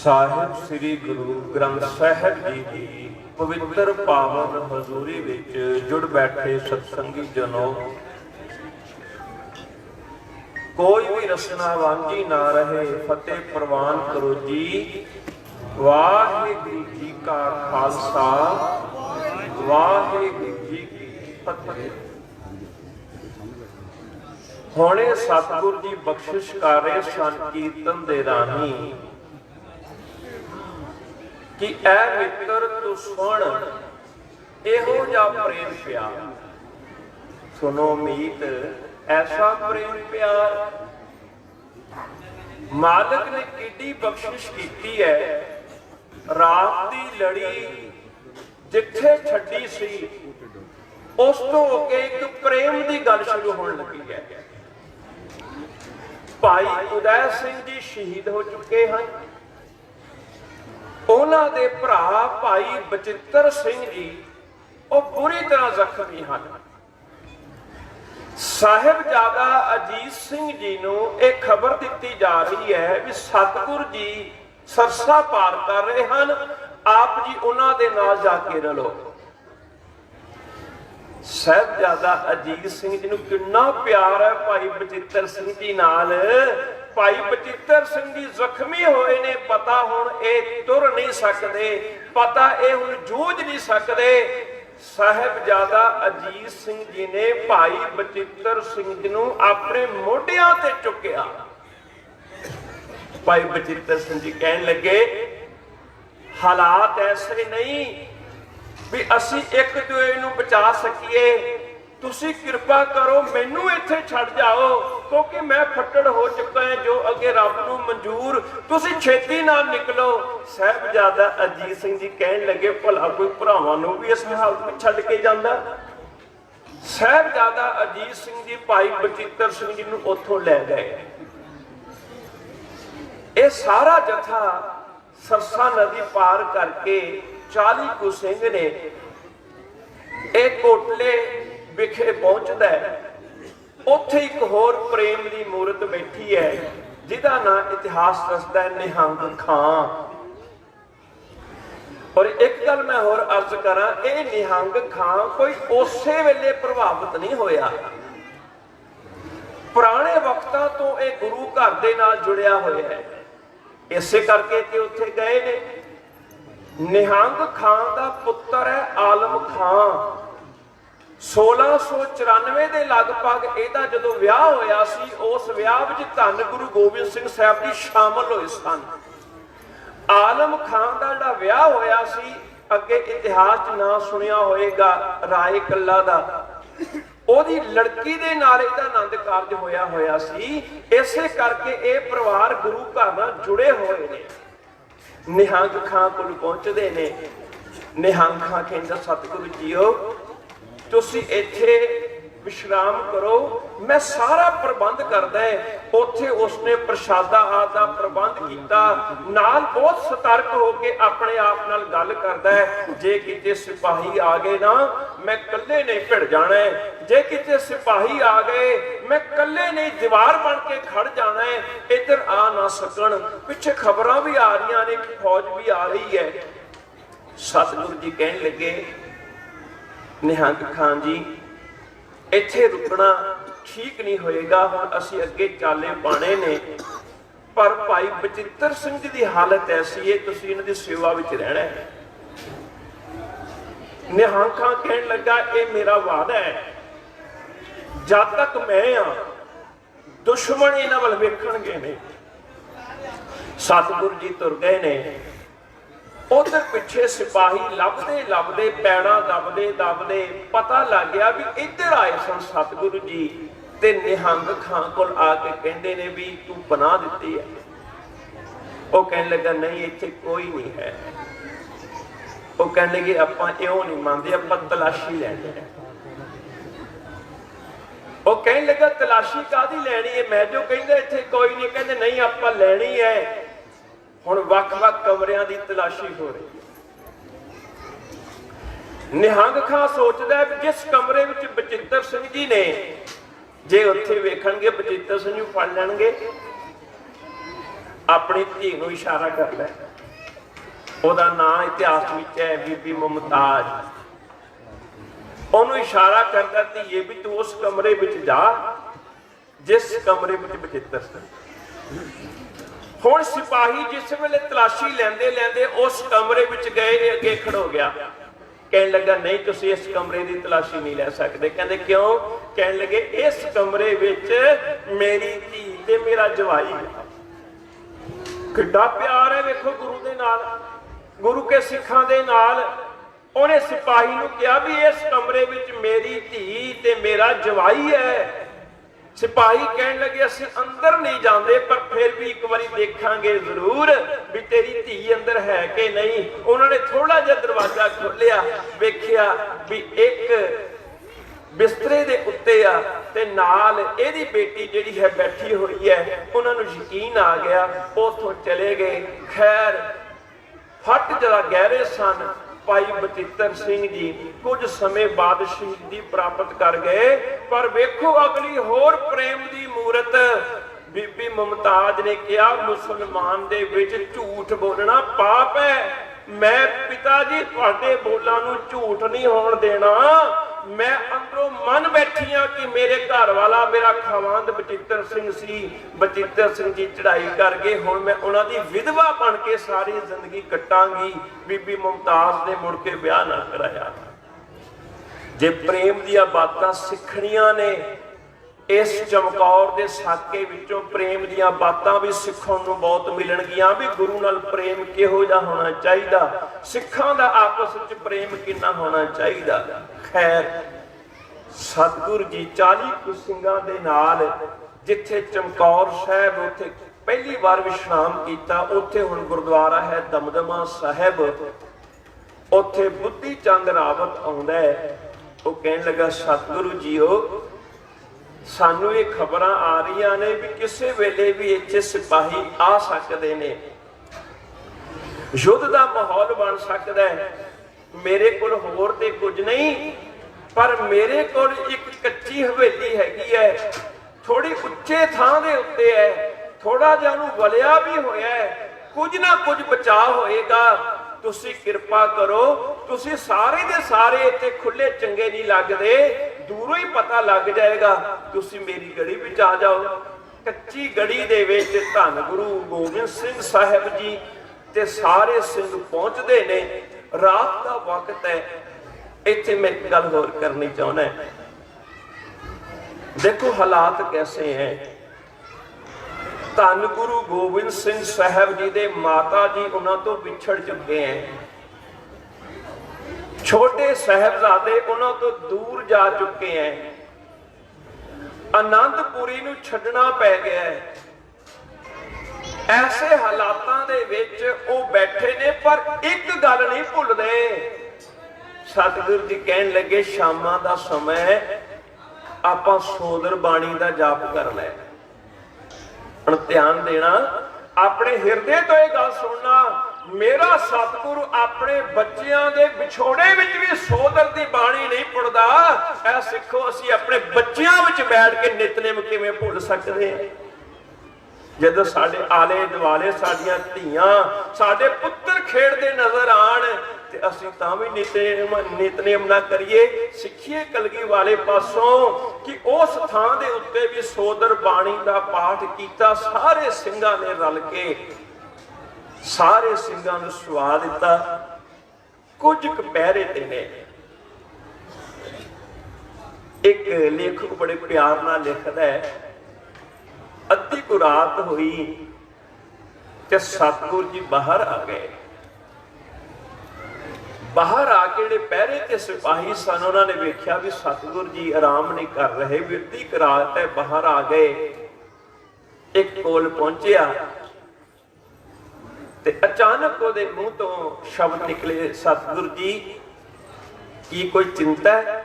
ਸਾਹਿਬ ਸ੍ਰੀ ਗੁਰੂ ਗ੍ਰੰਥ ਸਾਹਿਬ ਜੀ ਦੀ ਪਵਿੱਤਰ ਪਾਵਨ ਹਜ਼ੂਰੀ ਵਿੱਚ ਜੁੜ ਬੈਠੇ ਸਤਸੰਗੀ ਜਨੋ, ਕੋਈ ਵੀ ਰਸਨਾ ਵਾਂਝੀ ਨਾ ਰਹੇ। ਫਤਿਹ ਪ੍ਰਵਾਨ ਕਰੋ ਜੀ। ਵਾਹਿਗੁਰੂ ਜੀ ਕਾ ਖਾਲਸਾ, ਵਾਹਿਗੁਰੂ ਜੀ ਕੀ ਫਤਿਹ। ਹੁਣੇ ਸਤਿਗੁਰ ਜੀ ਬਖਸ਼ਿਸ਼ ਕਰ ਰਹੇ ਸਨ ਕੀਰਤਨ ਦੇ ਰਾਹੀਂ कि ऐ मित्र तू सुन एहो जा प्रेम प्यार। सुनो मीत ऐसा प्रेम प्यार मालिक ने किड्डी बख्शिश की है। रात दी लड़ी जिथे छड्डी सी उस तो अगे एक प्रेम की गल शुरू होने लगी है। भाई उदय सिंह जी शहीद हो चुके हैं। उन्हां दे भरा भाई बचित्र सिंह जी वो बुरी तरह जख्मी हैं। साहिबजादा अजीत सिंह जी नूं एक खबर दी जा रही है भी सतगुरु जी सरसा पार कर रहे हैं, आप जी उन्हां दे नाल जाके रलो। साहिबजादा अजीत सिंह जी नूं कितना प्यार है भाई बचित्र सिंह जी नाल। भाई बचित्र सिंह जी जख्मी होए ने, पता हुण ये तुर नहीं सकते, पता ये हुण जूझ नहीं सकते। साहिबजादा अजीत सिंह जी ने भाई बचित्र सिंह जी नूं अपने मोढियां ते चुकिया। भाई बचित्र सिंह जी कहन लगे हालात ऐसे नहीं भी असी एक दूए नूं बचा सकीए, तुसी कृपा करो मैनू इत्थे छड़ जाओ क्योंकि मैं फट्टड़ हो चुका है जो अगे रब नूं मंजूर, तुसी छेती नाल निकलो। साहिबजादा अजीत सिंह जी कहन लगे भला कोई भरावां नूं भी इस हालत में छड़ के जांदा। साहिबजादा अजीत सिंह जी भाई बचित्र सिंह जी नूं उत्थों लै गए। ये सारा जथा सरसा नदी पार करके 40 कु सिंह ने एक कोटले विखे पहुंचता है। उत्थे एक होर प्रेम की मूर्त बैठी है जिहदा नाम इतिहास दसदा है निहंग खां। और एक गल मैं होर अर्ज करा, ये निहंग खां कोई उसे वेले प्रभावित नहीं होया। पुराने वक्तां तो ये गुरु घर दे नाल जुड़िया होया है, इसे करके ते उत्थे गए ने। निहंग खां दा पुत्र है आलम खां। 1694 के लगभग ਇਹਦਾ ਜਦੋਂ ਵਿਆਹ ਹੋਇਆ ਸੀ, ਉਸ ਵਿਆਹ ਵਿੱਚ ਧੰਨ ਗੁਰੂ ਗੋਬਿੰਦ ਸਿੰਘ ਸਾਹਿਬ ਜੀ ਸ਼ਾਮਲ ਹੋਏ ਸਨ। ਆਲਮ ਖਾਨ ਦਾ ਜਿਹੜਾ ਵਿਆਹ ਹੋਇਆ ਸੀ, ਅੱਗੇ ਇਤਿਹਾਸ 'ਚ ਨਾ ਸੁਣਿਆ ਹੋਏਗਾ, ਰਾਏ ਕੱਲਾ ਦਾ, ਉਹਦੀ ਲੜਕੀ ਦੇ ਨਾਲ ਇਹਦਾ ਆਨੰਦ ਕਾਰਜ ਹੋਇਆ ਸੀ। ਇਸੇ ਕਰਕੇ ਇਹ ਪਰਿਵਾਰ ਗੁਰੂ ਘਰ ਨਾਲ ਜੁੜੇ ਹੋਏ ਨੇ। ਨਿਹੰਗ ਖਾਂ ਕੋਲ ਪਹੁੰਚਦੇ ਨੇ। ਨਿਹੰਗ ਖਾਂ ਕਹਿੰਦਾ ਸਤਿਗੁਰੂ ਜੀਓ तुसी इत्थे विश्राम करो, मैं सारा प्रबंध करदा है। उत्थे उसने प्रसादा आदि दा प्रबंध कीता, नाल बहुत सतर्क होके अपने आप नाल गल करदा है। जे किते सिपाही आ गए ना मैं कल्ले नहीं भिड़ जाना है, जे किते सिपाही आ गए मैं कल्ले नहीं दीवार बन के खड़ जाना है, इधर आ ना सकन। पिछे खबरां भी आ रही ने, फौज भी आ रही है। सतगुरु जी कहन लगे निहंग खान जी इत्थे रुकना ठीक नहीं होएगा, हुण असीं अगे चाले पाने ने। पर भाई बचित्र सिंह जी की हालत ऐसी है, तुसीं इन्हां दी सेवा विच रहना है। निहंग खान कहन लगा ये मेरा वादा है, जद तक मैं दुश्मन इन्हां वल वेखणगे नहीं। सतगुरु जी तुर गए ने। उधर पिछे सिपाही लभदे लभदे पैड़ा दबदे दबदे पता लग गया भी इधर आए सन सतगुरु जी। ते निहंग खां कोल आके कहंदे ने भी तू बना दिती है। वो कहने लगा नहीं इत्थे कोई नहीं है। वो कहने लगे आपां इउं नहीं मानदे, आपां तलाशी लैणी है। वो कहने लगा तलाशी काहदी लैणी है? मैं जो कहंदा इत्थे कोई नहीं, कहंदे नहीं आपां लैणी है। हुण वख-वख कमरियां दी तलाशी हो रही। निहंग खां सोचदा है जिस कमरे विच बचित्र सिंह जी ने, जे उत्थे वेखणगे बचित्र सिंह नूं फड़ लैणगे। अपनी धी नूं इशारा करदा है। ਉਹਦਾ ਨਾਂ इतिहास ਵਿੱਚ है बीबी मुमताज। ਉਹਨੂੰ इशारा करदा धीए भी तू उस कमरे ਵਿੱਚ जा जिस कमरे ਵਿੱਚ बचित्र सी। ਹੁਣ सिपाही जिस वेले तलाशी लेंदे लेंदे उस कमरे ਵਿੱਚ गए अगे खड़ो गया। कहने लगा नहीं तुसी इस कमरे की तलाशी नहीं ले सकते। कहते क्यों? कहने लगे इस कमरे विच मेरी धी ते मेरा जवाई है। किड्डा प्यार है वेखो गुरु दे नाल, गुरु के सिखां दे नाल। उन्हें सिपाही नूं कहा भी इस कमरे विच मेरी धी ते मेरा जवाई है। सिपाही कहने लगे असीं अंदर नहीं जाते पर फिर भी एक बारी देखांगे जरूर भी तेरी धी अंदर है कि नहीं। उन्होंने थोड़ा जिहा दरवाजा खोलिया, वेखिया भी एक बिस्तरे दे उत्ते आ ते नाल इहदी बेटी जिहड़ी है बैठी हुई है। उन्होंने यकीन आ गया, उथों चले गए। खैर फट जरा गहरे सन। भाई बचित्र सिंह जी कुछ समय बाद शहीदी प्राप्त कर गए। पर वेखो अगली होर प्रेम की मूरत। बीबी मुमताज ने कहा मुसलमान दे विच झूठ बोलना पाप है। मैं पिता जी तुहाडे बोलां नूं झूठ नहीं होण देना। मैं अंदरों मन बैठी हाँ कि मेरे घर वाला मेरा खवांद बचित्र सिंह सी। बचित्र सिंह जी चढ़ाई कर गए, हुण मैं उन्हां दी विधवा बन के सारी जिंदगी कटांगी। बीबी मुमताज ने मुड़ के ब्याह ना कराया। जे प्रेम दीयां बातां सिखणियां ने इस चमकौर दे साके विचों प्रेम दीयां बातां भी सिखण नूं बहुत मिलणगियां भी गुरु नाल प्रेम किहो जिहा होना चाहिदा, सिखां दा आपस विच प्रेम किन्ना होना चाहिदा। खैर सतगुरु जी 40 कुछ सिंघां दे नाल जिथे चमकौर साहब उत्थे पहली बार विश्राम किया, उत्थे हुण गुरुद्वारा है दमदमा साहब। उत्थे बुद्धि चंद रावत आउंदा है। वो कहण लगा सतगुरु जीओ सानू ये खबरां आ रही ने भी किसी वेले भी इत्थे सिपाही आ सकते ने, युद्ध का माहौल बन सकता है। मेरे कोल होर ते कुछ नहीं पर मेरे कोल एक कच्ची हवेली हैगी है, थोड़ी उच्चे थां दे उत्ते है, थोड़ा जिहा नूं वलिया भी होया है, कुछ ना कुछ बचाव होएगा। तुसी किरपा करो, तुसी सारे दे सारे इत्थे खुले चंगे नहीं लगदे, दूरों ही पता लग जाएगा। तुसी मेरी गड़ी विच आ जाओ। कच्ची गड़ी दे विच धन गुरु गोबिंद सिंह साहब जी ते सारे सिंह पहुंचते ने। रात का वक्त है। इत्थे मैं एक गल होर करनी चाहुंदा। देखो हालात कैसे हैं। धन गुरु गोबिंद सिंह साहब जी दे माता जी उन्हां तो विछड़ चुके हैं। छोटे साहबजादे उन्हां तो दूर जा चुके हैं। आनंदपुरी नूं छड्डना पै गया है। ऐसे हालातां दे विच वो बैठे ने पर एक गल नहीं भुलदे। सतगुरु जी कहण लगे शामां दा समय आपां सोदर बाणी दा जाप करना है। हुण ध्यान देना, अपने हिरदे तो यह गल सुनना। मेरा सतगुरु अपने बच्चियां दे विछोड़े विच भी सोदर दी बाणी नहीं पढ़दा। ऐ सिखो असीं अपने बच्चियां विच बैठ के नितनेम किवें भुल सकदे हां। जदों साडे आले दुआले साडियां धीआं साडे पुत्तर खेडदे नजर आण ते असीं तां भी नितनेम ना करिए। सिੱਖੀਏ कलगी वाले पासों कि उस थां दे उत्ते भी सोदर बाणी दा पाठ कीता। सारे ਸਿੰਘਾਂ ने रल के सारे ਸਿੰਘਾਂ ਨੂੰ ਸੁਆ ਦਿੱਤਾ। कुछ पहरे ते ने एक लेखक बड़े प्यार नाल लिखदा है, अद्धी को रात हुई ते सतगुरु जी बाहर आ गए। बाहर आके जिहड़े पहरे ते सिपाही सन उन्होंने वेख्या भी सतगुरु जी आराम नहीं कर रहे, भी अद्धी रात है। बाहर आ गए, एक कोल पहुंचिया ते अचानक उहदे मुंह तो शब्द निकले, सतगुरु जी की कोई चिंता है?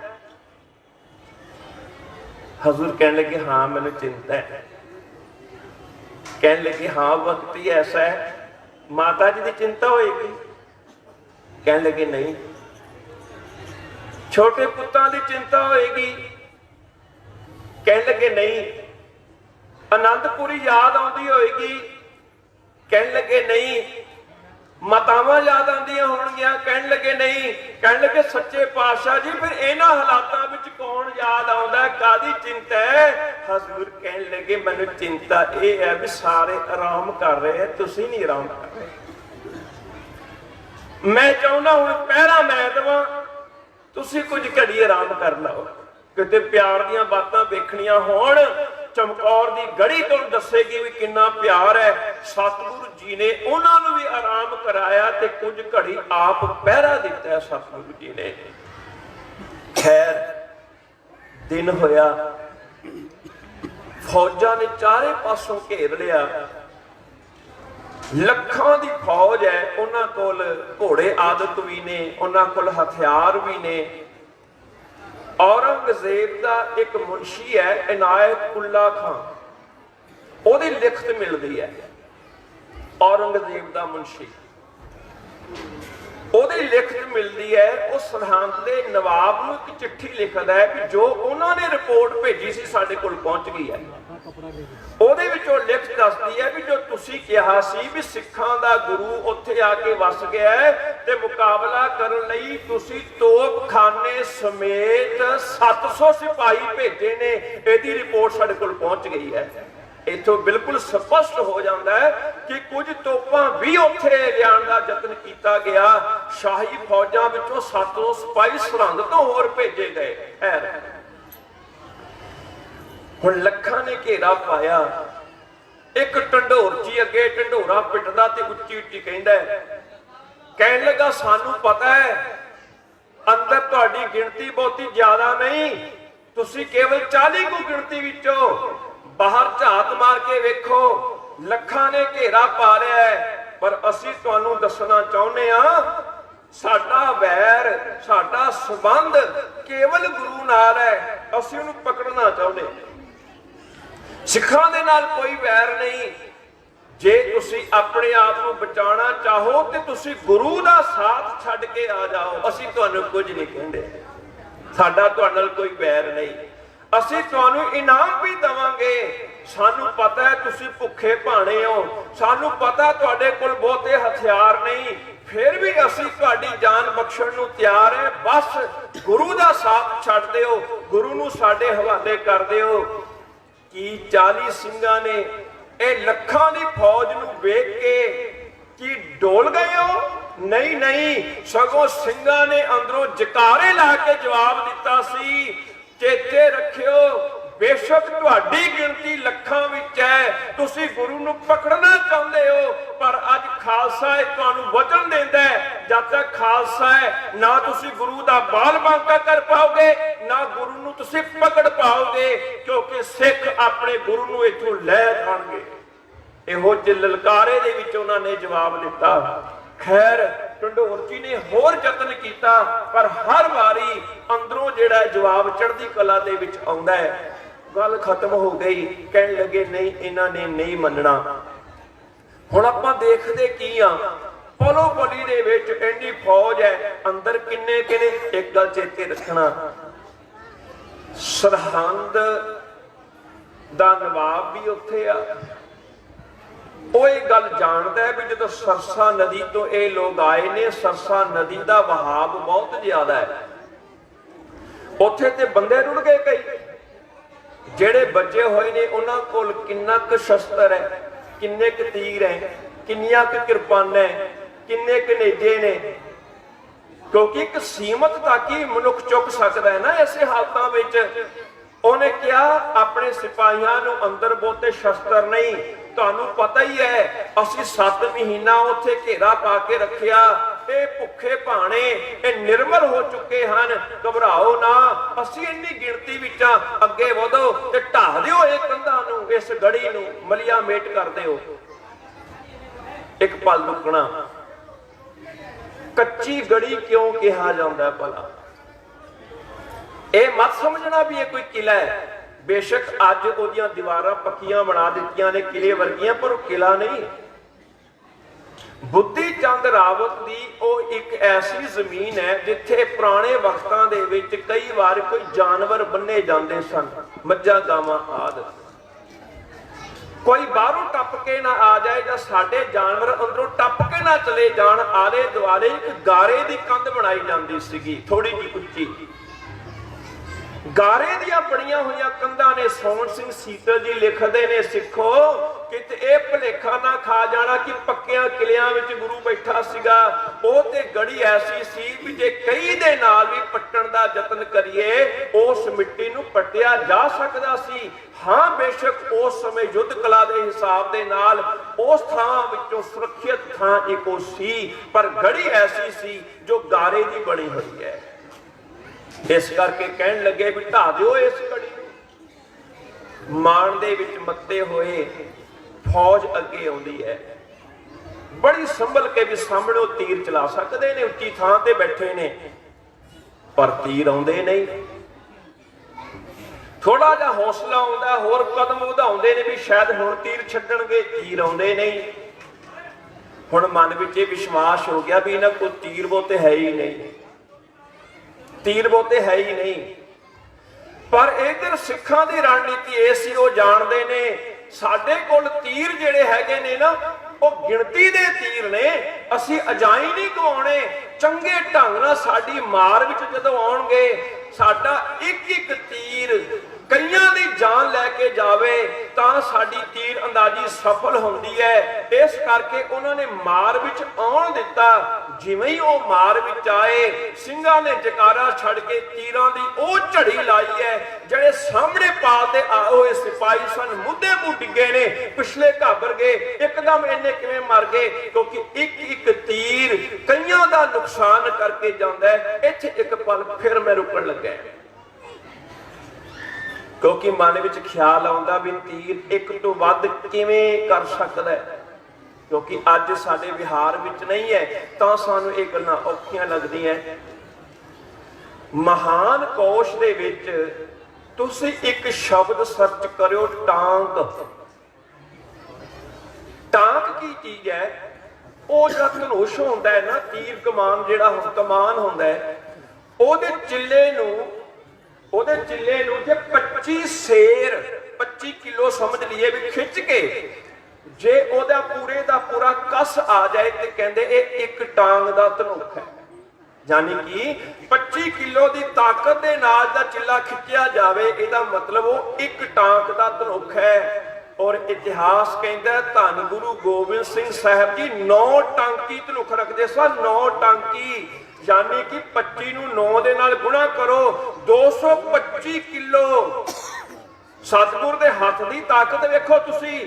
हजूर कहने लगे हाँ मैनूं चिंता है। कहने लगे हाँ वक्त ही ऐसा है, माता जी की चिंता होएगी? कहने लगे नहीं। छोटे पुत्तां की चिंता होएगी? कहने लगे नहीं। आनंदपुरी याद आउंदी होएगी? कहन लगे नहीं मातावां याद आंदियां होणगियां, कहन लगे नहीं, कहन लगे सच्चे पातशाह जी फिर इन्हां हालातां विच कौन याद आउंदा, कादी चिंता है। हजूर कहन लगे मैनूं चिंता यह है भी सारे आराम कर रहे हैं, तुसीं नहीं आराम कर रहे। मैं चाहुंदा हुण पहरा मैं देवां, तुसीं कुछ घड़ी आराम कर लओ, किते प्यार दीयां बातां वेखणीआं होण। चमकौर दी गढ़ी तो दसेगी भी किन्ना प्यार है। सतगुरु जी ने उन्होंने भी आराम कराया ते कुछ घड़ी आप पहरा दिता है सतगुरु जी ने। खैर दिन होया, फौजा ने चारे पासों घेर लिया, लखां दी फौज है, उन्हां कोल घोड़े आदत भी ने, उन्हां कोल हथियार भी ने। औरंगजेब का एक मुंशी है इनायत उल्ला खां, ओदी लिखत मिलती है। औरंगजेब का मुंशी ओदी लिखत मिलती है, उस सरहंद के नवाब को एक चिट्ठी लिखता है कि जो उन्होंने रिपोर्ट भेजी सी साडे कोल पहुंच गई है। ਉਹਦੇ ਵਿੱਚੋਂ ਲਿਖਤ ਦੱਸਦੀ ਹੈ ਵੀ ਜੋ ਤੁਸੀਂ ਕਿਹਾ ਸੀ ਵੀ ਸਿੱਖਾਂ ਦਾ ਗੁਰੂ ਉੱਥੇ ਆ ਕੇ ਵਸ ਗਿਆ ਹੈ ਤੇ ਮੁਕਾਬਲਾ ਕਰਨ ਲਈ ਤੁਸੀਂ ਤੋਪਖਾਨੇ ਸਮੇਤ 700 ਸਿਪਾਹੀ ਭੇਜੇ ਨੇ, ਇਹਦੀ ਰਿਪੋਰਟ ਸਾਡੇ ਕੋਲ ਪਹੁੰਚ ਗਈ ਹੈ। ਇੱਥੋਂ ਬਿਲਕੁਲ ਸਪਸ਼ਟ ਹੋ ਜਾਂਦਾ ਹੈ ਕਿ ਕੁਝ ਤੋਪਾਂ ਵੀ ਉੱਥੇ ਲਿਆਉਣ ਦਾ ਯਤਨ ਕੀਤਾ ਗਿਆ। ਸ਼ਾਹੀ ਫੌਜਾਂ ਵਿੱਚੋਂ 700 ਸਿਪਾਹੀ ਸਰਹੰਦ ਤੋਂ ਹੋਰ ਭੇਜੇ ਗਏ। ਹੁਣ ਲੱਖਾਂ ਨੇ ਘੇਰਾ ਪਾਇਆ, ਇੱਕ ਢੰਡੋਰਚੀ ਅੱਗੇ ਢੰਡੋਰਾ ਪਿੱਟਦਾ ਤੇ ਉੱਚੀ ਉੱਚੀ ਕਹਿੰਦਾ, ਕਹਿਣ ਲੱਗਾ ਸਾਨੂੰ ਪਤਾ ਹੈ ਅੰਦਰ ਤੁਹਾਡੀ ਗਿਣਤੀ ਬਹੁਤੀ ਜ਼ਿਆਦਾ ਨਹੀਂ, ਤੁਸੀਂ ਕੇਵਲ 40 ਕੁ ਗਿਣਤੀ ਵਿੱਚੋਂ, ਬਾਹਰ ਝਾਤ ਮਾਰ ਕੇ ਵੇਖੋ ਲੱਖਾਂ ਨੇ ਘੇਰਾ ਪਾ ਲਿਆ ਹੈ। ਪਰ ਅਸੀਂ ਤੁਹਾਨੂੰ ਦੱਸਣਾ ਚਾਹੁੰਦੇ ਹਾਂ ਸਾਡਾ ਵੈਰ, ਸਾਡਾ ਸੰਬੰਧ ਕੇਵਲ ਗੁਰੂ ਨਾਲ ਹੈ, ਅਸੀਂ ਉਹਨੂੰ ਪਕੜਨਾ ਚਾਹੁੰਦੇ ਹਾਂ। ਸਿੱਖਾਂ ਦੇ ਨਾਲ ਕੋਈ ਵੈਰ ਨਹੀਂ, ਜੇ ਤੁਸੀਂ ਆਪਣੇ ਆਪ ਨੂੰ ਬਚਾਉਣਾ ਚਾਹੋ ਤੇ ਤੁਸੀਂ ਗੁਰੂ ਦਾ ਸਾਥ ਛੱਡ ਕੇ ਆ ਜਾਓ, ਅਸੀਂ ਤੁਹਾਨੂੰ ਕੁਝ ਨਹੀਂ ਕਹਿੰਦੇ, ਸਾਡਾ ਤੁਹਾਡੇ ਨਾਲ ਕੋਈ ਵੈਰ ਨਹੀਂ, ਅਸੀਂ ਤੁਹਾਨੂੰ ਇਨਾਮ ਵੀ ਦੇਵਾਂਗੇ। ਸਾਨੂੰ ਪਤਾ ਹੈ ਤੁਸੀਂ ਭੁੱਖੇ ਭਾਣੇ ਹੋ, ਸਾਨੂੰ ਪਤਾ ਤੁਹਾਡੇ ਕੋਲ ਬਹੁਤੇ ਹਥਿਆਰ ਨਹੀਂ, ਫਿਰ ਵੀ ਅਸੀਂ ਤੁਹਾਡੀ ਜਾਨ ਬਖਸ਼ਣ ਨੂੰ ਤਿਆਰ ਹੈ, ਬਸ ਗੁਰੂ ਦਾ ਸਾਥ ਛੱਡ ਦਿਓ, ਗੁਰੂ ਨੂੰ ਸਾਡੇ ਹਵਾਲੇ ਕਰ ਦਿਓ। कि 40 ਸਿੰਘਾਂ ने ਇਹ ਲੱਖਾਂ ਦੀ फौज ਨੂੰ ਵੇਖ ਕੇ ਕੀ ਡੋਲ ਗਏ ਹੋ? नहीं नहीं, सगों ਸਿੰਘਾਂ ने अंदरों जकारे ला के जवाब दिता सी, चेते रखियो बेशक तुहाडी गिणती ਲੱਖਾਂ विच है, तुसी गुरु नूं पकड़ना चाहुंदे हो, पर अज खालसा तुहानूं वचन देंदा है जद तक खालसा है ना तुसी गुरु दा बाल बांका कर पाओगे, ना गुरु नूं तुसी पकड़ पाओगे, क्योंकि सिख अपने गुरु नूं इथों लै जाणगे। इहो जे ललकारे दे विच उन्हां ने जवाब दिता। खैर ढंढोर जी ने होर यतन किया, पर हर वारी अंदरों जिहड़ा जवाब चढ़दी कला दे विच आउंदा है। गल खत्म हो गई, कहने लगे नहीं इन्हां ने नहीं मनना। हुण आपां देखदे की आ, पलो पली दे विच इन्नी फौज है, अंदर किन्ने किने, एक गल चेते रखना, सरहंद दा नवाब भी उत्थे आ, ਉਹ ਇਹ ਗੱਲ ਜਾਣਦਾ ਹੈ ਵੀ ਜਦੋਂ ਸਰਸਾ ਨਦੀ ਤੋਂ ਇਹ ਲੋਕ ਆਏ ਨੇ, ਸਰਸਾ ਨਦੀ ਦਾ ਵਹਾਅ ਬਹੁਤ ਜ਼ਿਆਦਾ ਹੈ, ਉੱਥੇ ਤੇ ਬੰਦੇ ਰੁੜ ਗਏ ਕਈ, ਜਿਹੜੇ ਬਚੇ ਹੋਏ ਨੇ ਉਹਨਾਂ ਕੋਲ ਕਿੰਨਾ ਕੁ ਸ਼ਸਤਰ ਹੈ, ਕਿੰਨੇ ਕੁ ਤੀਰ ਹੈ, ਕਿੰਨੀਆਂ ਕੁ ਕਿਰਪਾਨਾਂ ਹੈ, ਕਿੰਨੇ ਕੁ ਨੇਜੇ ਨੇ, ਕਿਉਂਕਿ ਇੱਕ ਸੀਮਤ ਤੱਕ ਹੀ ਮਨੁੱਖ ਚੁੱਕ ਸਕਦਾ ਹੈ ਨਾ ਐਸੇ ਹਾਲਤਾਂ ਵਿੱਚ। ਉਹਨੇ ਕਿਹਾ ਆਪਣੇ ਸਿਪਾਹੀਆਂ ਨੂੰ ਅੰਦਰ ਬਹੁਤੇ ਸ਼ਸਤਰ ਨਹੀਂ, ਤੁਹਾਨੂੰ ਪਤਾ ਹੀ ਹੈ ਅਸੀਂ 7 ਮਹੀਨਾ ਉੱਥੇ ਘੇਰਾ ਪਾ ਕੇ ਰੱਖਿਆ, ਇਹ ਭੁੱਖੇ ਭਾਣੇ ਇਹ ਨਿਰਮਲ ਹੋ ਚੁੱਕੇ ਹਨ, ਘਬਰਾਓ ਨਾ, ਅਸੀਂ ਇੰਨੀ ਗਿਣਤੀ ਵਿੱਚ ਅੱਗੇ ਵਧੋ ਤੇ ਢਾਹ ਦਿਓ ਇਹ ਕੰਧਾਂ ਨੂੰ, ਇਸ ਗੜੀ ਨੂੰ ਮਲੀਆ ਮੇਟ ਕਰ ਦਿਓ। ਇੱਕ ਪਲ ਰੁਕਣਾ, ਕੱਚੀ ਗੜੀ ਕਿਉਂ ਕਿਹਾ ਜਾਂਦਾ ਭਲਾ? ਇਹ ਮਤ ਸਮਝਣਾ ਵੀ ਇਹ ਕੋਈ ਕਿਲਾ ਹੈ, बेशक अज ओदियां दीवारां पक्कियां बना दित्तियां ने किले वर्गियां, पर वो किला नहीं। बुद्धि चंद रावत दी ओ एक ऐसी जमीन है जिथे पुराने वक्तां दे विच कई बार कोई जानवर बन्ने जांदे सन, मज्जां गावां आदि, कोई बाहरों टप के ना आ जाए या साडे जानवर अंदरों टप के ना चले जान, आले दुआले एक गारे की कंध बनाई जाती सी, थोड़ी जी उच्ची। गारे दियां बणियां होईयां कंधां ने। सोहन सिंह सीतल जी लिखते ने, सिखो किते ये भुलेखा ना खा जाना कि पक्कियां किलियां विच गुरु बैठा सीगा। ਉਹ ਤੇ गड़ी ऐसी सी भी जे कई दे नाल भी पट्टण दा यतन करिए उस मिट्टी नूं पट्टिया जा सकदा सी। हाँ बेशक उस समय युद्ध कला दे हिसाब दे नाल उस थां विचों सुरक्षित थां एक सी, पर गड़ी ऐसी सी जो गारे दी बनी हुई है। इस करके कहन लगे भी ढा दिओ इस गड़ी। मान दे विच मत्ते होए फौज अगे आउंदी है, बड़ी संभल के भी सामने तीर चला सकते ने, उच्ची थां ते बैठे ने, पर तीर आउंदे नहीं। थोड़ा जिहा हौसला आउंदा, होर कदम वधाउंदे ने भी शायद हुण तीर छड्डणगे, तीर आउंदे नहीं। हुण मन विच इह विश्वास हो गया भी इन्हां कोल तीर बहुते है ही नहीं, तीर बहुते है ही नहीं। पर इधर सिखां दी रणनीति ये सी, वो जानते ने साडे कोल तीर जिहड़े हैगे ने ना, वो गिणती दे तीर ने, असीं अजाई नहीं गवाउणे। चंगे ढंग नाल साडी मार विच जदों आउणगे, साडा एक एक तीर कईयां दी जान लैके जावे तां साडी तीर अंदाजी सफल हुंदी है। इस करके उन्होंने मार विच आउण दिता। जिवें ही वो मार विच आए, ਸਿੰਘਾਂ ने जकारा छड़ के तीरां दी ओ झड़ी लाई है। ਜਿਹੜੇ सामने पाल दे आए होए सिपाही सन, मुद्दे मुंह डिगे ने, पिछले घाबर गए, एकदम इन्ने किवें मर गए, क्योंकि एक एक तीर कईयां दा नुकसान करके जांदा है। इत्थे एक पल फिर मैं रुकण लगा, क्योंकि मन विच ख्याल आउंदा भी तीर एक तो वध किवें कर सकदा है। क्योंकि अज साडे विहार विच नहीं है तां सानूं इह गल्लां औखियां लगदियां। महान कोश दे विच तुसीं एक शब्द सर्च करियो, टांक। टांक की चीज है? ਉਹ ਜਿਹੜਾ ਧਨੁਸ਼ ਹੁੰਦਾ है ना, तीर कमान ਜਿਹੜਾ कमान ਹੁੰਦਾ है, ਉਹਦੇ चिल्ले ਨੂੰ जे 25 शेर 25 किलो समझ लीए भी खिंच के जे ਉਹਦਾ ਪੂਰੇ ਦਾ ਪੂਰਾ कस आ जाए तो कहते ये एक टांग का धनुष है। यानी कि 25 किलो की ताकत के नाल दा चिल्ला खिंचिया जाए, इसका मतलब वो एक टांक का धनुष है। और इतिहास कहता है धन गुरु गोबिंद सिंह साहब जी 9 टांकी धनुष रखते सन। 9 टांकी यानी कि 25 नूं 9 दे नाल गुणा करो, 225 किलो। सतगुर दे हाथ की ताकत वेखो तुसी,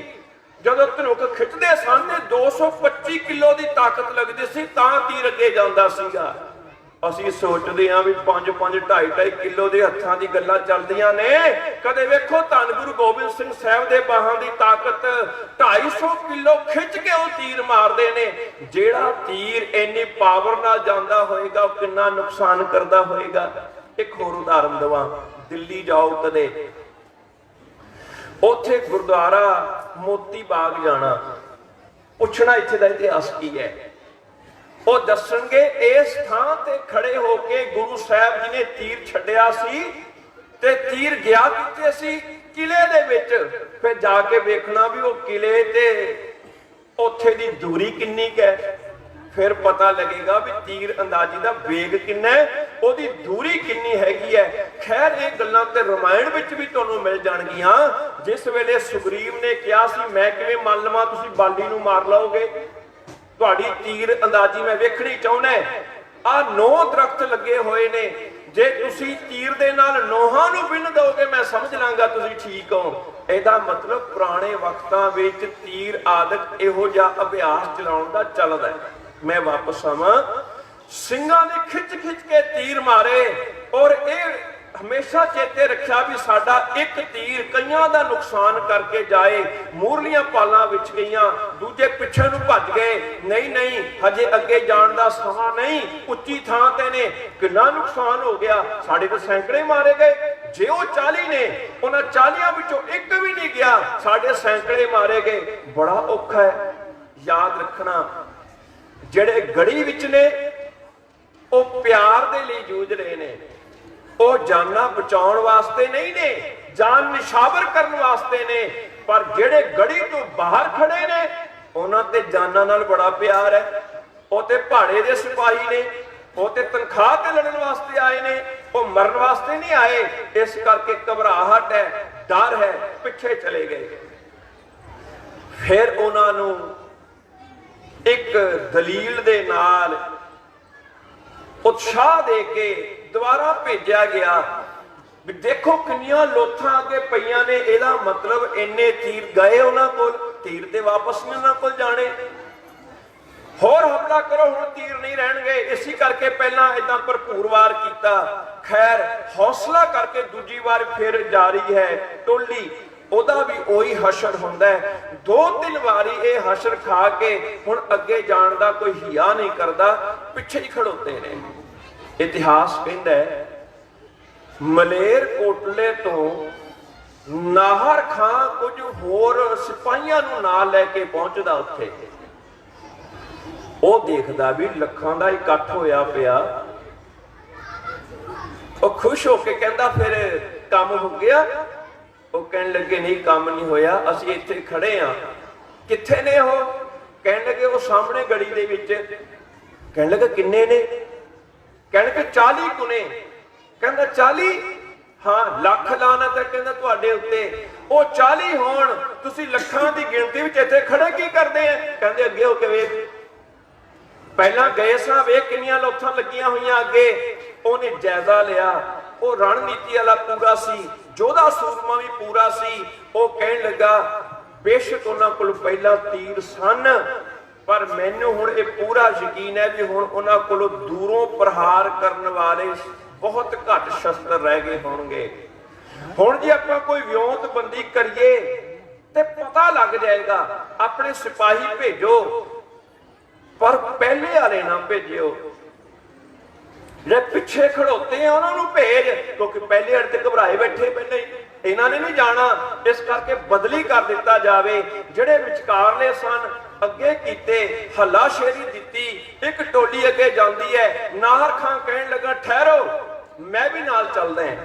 जदों धनुष खिंचते सन 225 किलो की ताकत लगती सी तां तीर अगे जांदा सीगा। ਅਸੀਂ सोचते हाँ भी 5-5 2.5 किलो के हत्थां की गल्लां चलदियां ने। कदे वेखो धन गुरु गोबिंद सिंह साहब के बाहां की ताकत 250 किलो खिंच के वो तीर मारते ने। जेड़ा तीर इन्नी पावर नाल जांदा होएगा वो कितना नुकसान करता होएगा। एक होर उदाहरण दवां, दिल्ली जाओ कदे, उत्थे गुरुद्वारा मोती बाग जाना, पुछना इत्थे दा इतिहास की है, वो दसणगे इस थां ते खड़े होके गुरु साहब जी ने तीर छड्डिया सी ते तीर गया कित्थे सी, किले दे विच। फिर जाके वेखना भी वो किले ते उत्थे दी दूरी किन्नी है, फिर पता लगेगा भी तीर अंदाजी दा वेग किन्ना है, ओदी दूरी किन्नी हैगी है। खैर ये गल्लां ते रामायण विच भी तुहानूं मिल जाणगीआं। जिस वेले सुग्रीव ने कहा सी मैं किवें मान लवां तुसीं बाली नूं मार लओगे, तुहाडी तीर अंदाजी मैं वेखणी चाहुंदा। आ 9 दरख्त लगे हुए ने, जे तुसीं तीर दे नाल नोहां नूं बिन दोगे मैं समझ लांगा तुसीं ठीक हो। ਇਹਦਾ मतलब पुराने वक्तां विच तीर आदत इहो जिहा अभ्यास चलाउण दा चलदा है। मैं वापस आवां, ਸਿੰਘਾਂ ने खिच खिच के तीर मारे और ਇਹ हमेशा चेते रखा भी साडा एक तीर कईयां दा नुकसान करके जाए। मूरलियां पालां विच गईयां, दूजे पिछे नूं भज गए, नहीं हजे अगे जाण दा समा नहीं, उच्ची थां ते ने, कितना नुकसान हो गया। साडे तो सैकड़े मारे गए, जे वो 40 ने उन्हां 40 विचों एक भी नहीं गया, साडे सैकड़े मारे गए। बड़ा औखा है। याद रखना जिहड़े गड़ी विच ने वो प्यार दे लई जूझ रहे ने, वो जाना बचाउण वास्ते नहीं ने, जान निशावर करने वास्ते ने। पर जेड़े गढ़ी तो बाहर खड़े ने उन्हां ते जानां नाल बड़ा प्यार है। वो ते भाड़े दे सिपाही ने, वो ते तनख्वाह ते लड़न वास्ते आए ने, वो मरन वास्ते नहीं आए। इस करके घबराहट है, डर है, पिछे चले गए। फिर उन्होंने एक दलील दे नाल उत्साह दे के दोबारा भेजा गया भी देखो किन्नियां लोथां अगे पईयां ने, इहदा मतलब इन्ने तीर गए उन्हां कोल, तीर ते वापस नहीं उन्हां कोल जाने, होर हमला करो हुण तीर नहीं रहणगे। इसी करके पहला इदां भरपूर वार कीता। खैर हौसला करके दूजी बार फिर जारी है टोली, ओदा भी ओही हशर हुंदा है। दो तीन बारी ये हशर खा के हुण अगे जाण दा कोई हिया नहीं करदा, पिछे ही खड़ोते ने। इतिहास कहंदा है मलेर कोटले तो नाहर खां कुछ होर सिपाहियां नूं नाल लैके पहुंचदा उत्थे। ਉਹ ਦੇਖਦਾ भी ਲੱਖਾਂ ਦਾ ਇਕੱਠ ਹੋਇਆ ਪਿਆ। ਉਹ ਖੁਸ਼ ਹੋ ਕੇ ਕਹਿੰਦਾ ਫਿਰ ਕੰਮ ਹੋ ਗਿਆ। ਉਹ ਕਹਿਣ ਲੱਗੇ ਨਹੀਂ ਕੰਮ ਨਹੀਂ ਹੋਇਆ, ਅਸੀਂ ਇੱਥੇ ਖੜੇ ਆ। ਕਿੱਥੇ ਨੇ ਉਹ? ਕਹਿਣ ਲੱਗੇ ਉਹ ਸਾਹਮਣੇ ਗੜੀ ਦੇ ਵਿੱਚ। ਕਹਿਣ ਲੱਗਾ ਕਿੰਨੇ ਨੇ? ਕਹਿਣ ਲੱਗੇ 40 ਕੁਨੇ। ਕਹਿੰਦਾ 40? ਹਾਂ ਲੱਖ ਲਾਣਾ ਤਾਂ ਕਹਿੰਦਾ ਤੁਹਾਡੇ ਉੱਤੇ। ਉਹ 40 ਹੋਣ, ਤੁਸੀਂ ਲੱਖਾਂ ਦੀ ਗਿਣਤੀ ਵਿੱਚ ਇੱਥੇ ਖੜੇ ਕੀ ਕਰਦੇ ਆ? ਕਹਿੰਦੇ ਅੱਗੇ ਹੋ ਕੇ ਵੇਖ, पहला गए सां वेख किन्नियां लोथां लगियां होईयां अगे। उहने जायजा लिया। वो रणनीति वाला पूरा सी, जोधा सूरमा भी पूरा सी। वो कहन लगा बेशक उन्हां कोल पहला तीर सन, पर मैनूं हुण इह पूरा यकीन है भी हुण उन्हां कोलों दूरों प्रहार करन वाले बहुत घट शस्त्र रह गए होणगे। हुण जे आपां कोई व्योमबंदी करिए ते पता लग जाएगा। अपने सिपाही भेजो, पर पहले वाले ना भेजियो, जे पिछे खड़ोते हैं उन्होंने भेज, क्योंकि पहले वाले तो घबराए बैठे पहले ही, इन्होंने नहीं जाना। इस करके बदली कर दिता जावे। जेड़े विचकारले सन अगे कीते, हलाशेरी दी। एक टोली अगे जाती है। नाहर खां कहन लगा ठहरो मैं भी नाल चलदा है।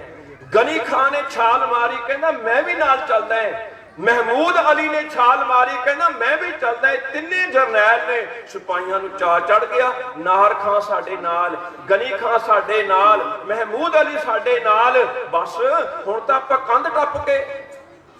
गनी खां ने छाल मारी, कहना मैं भी नाल चलदा है। महमूद अली ने छाल मारी, कहना मैं भी चलदा है। तिन्ने जरनैल ने सिपाहियां नूं चा चढ़ गया। नाहर खां साडे नाल, गनी खां साडे नाल, महमूद अली साडे नाल। बस हुण तां आपां कंध टप के,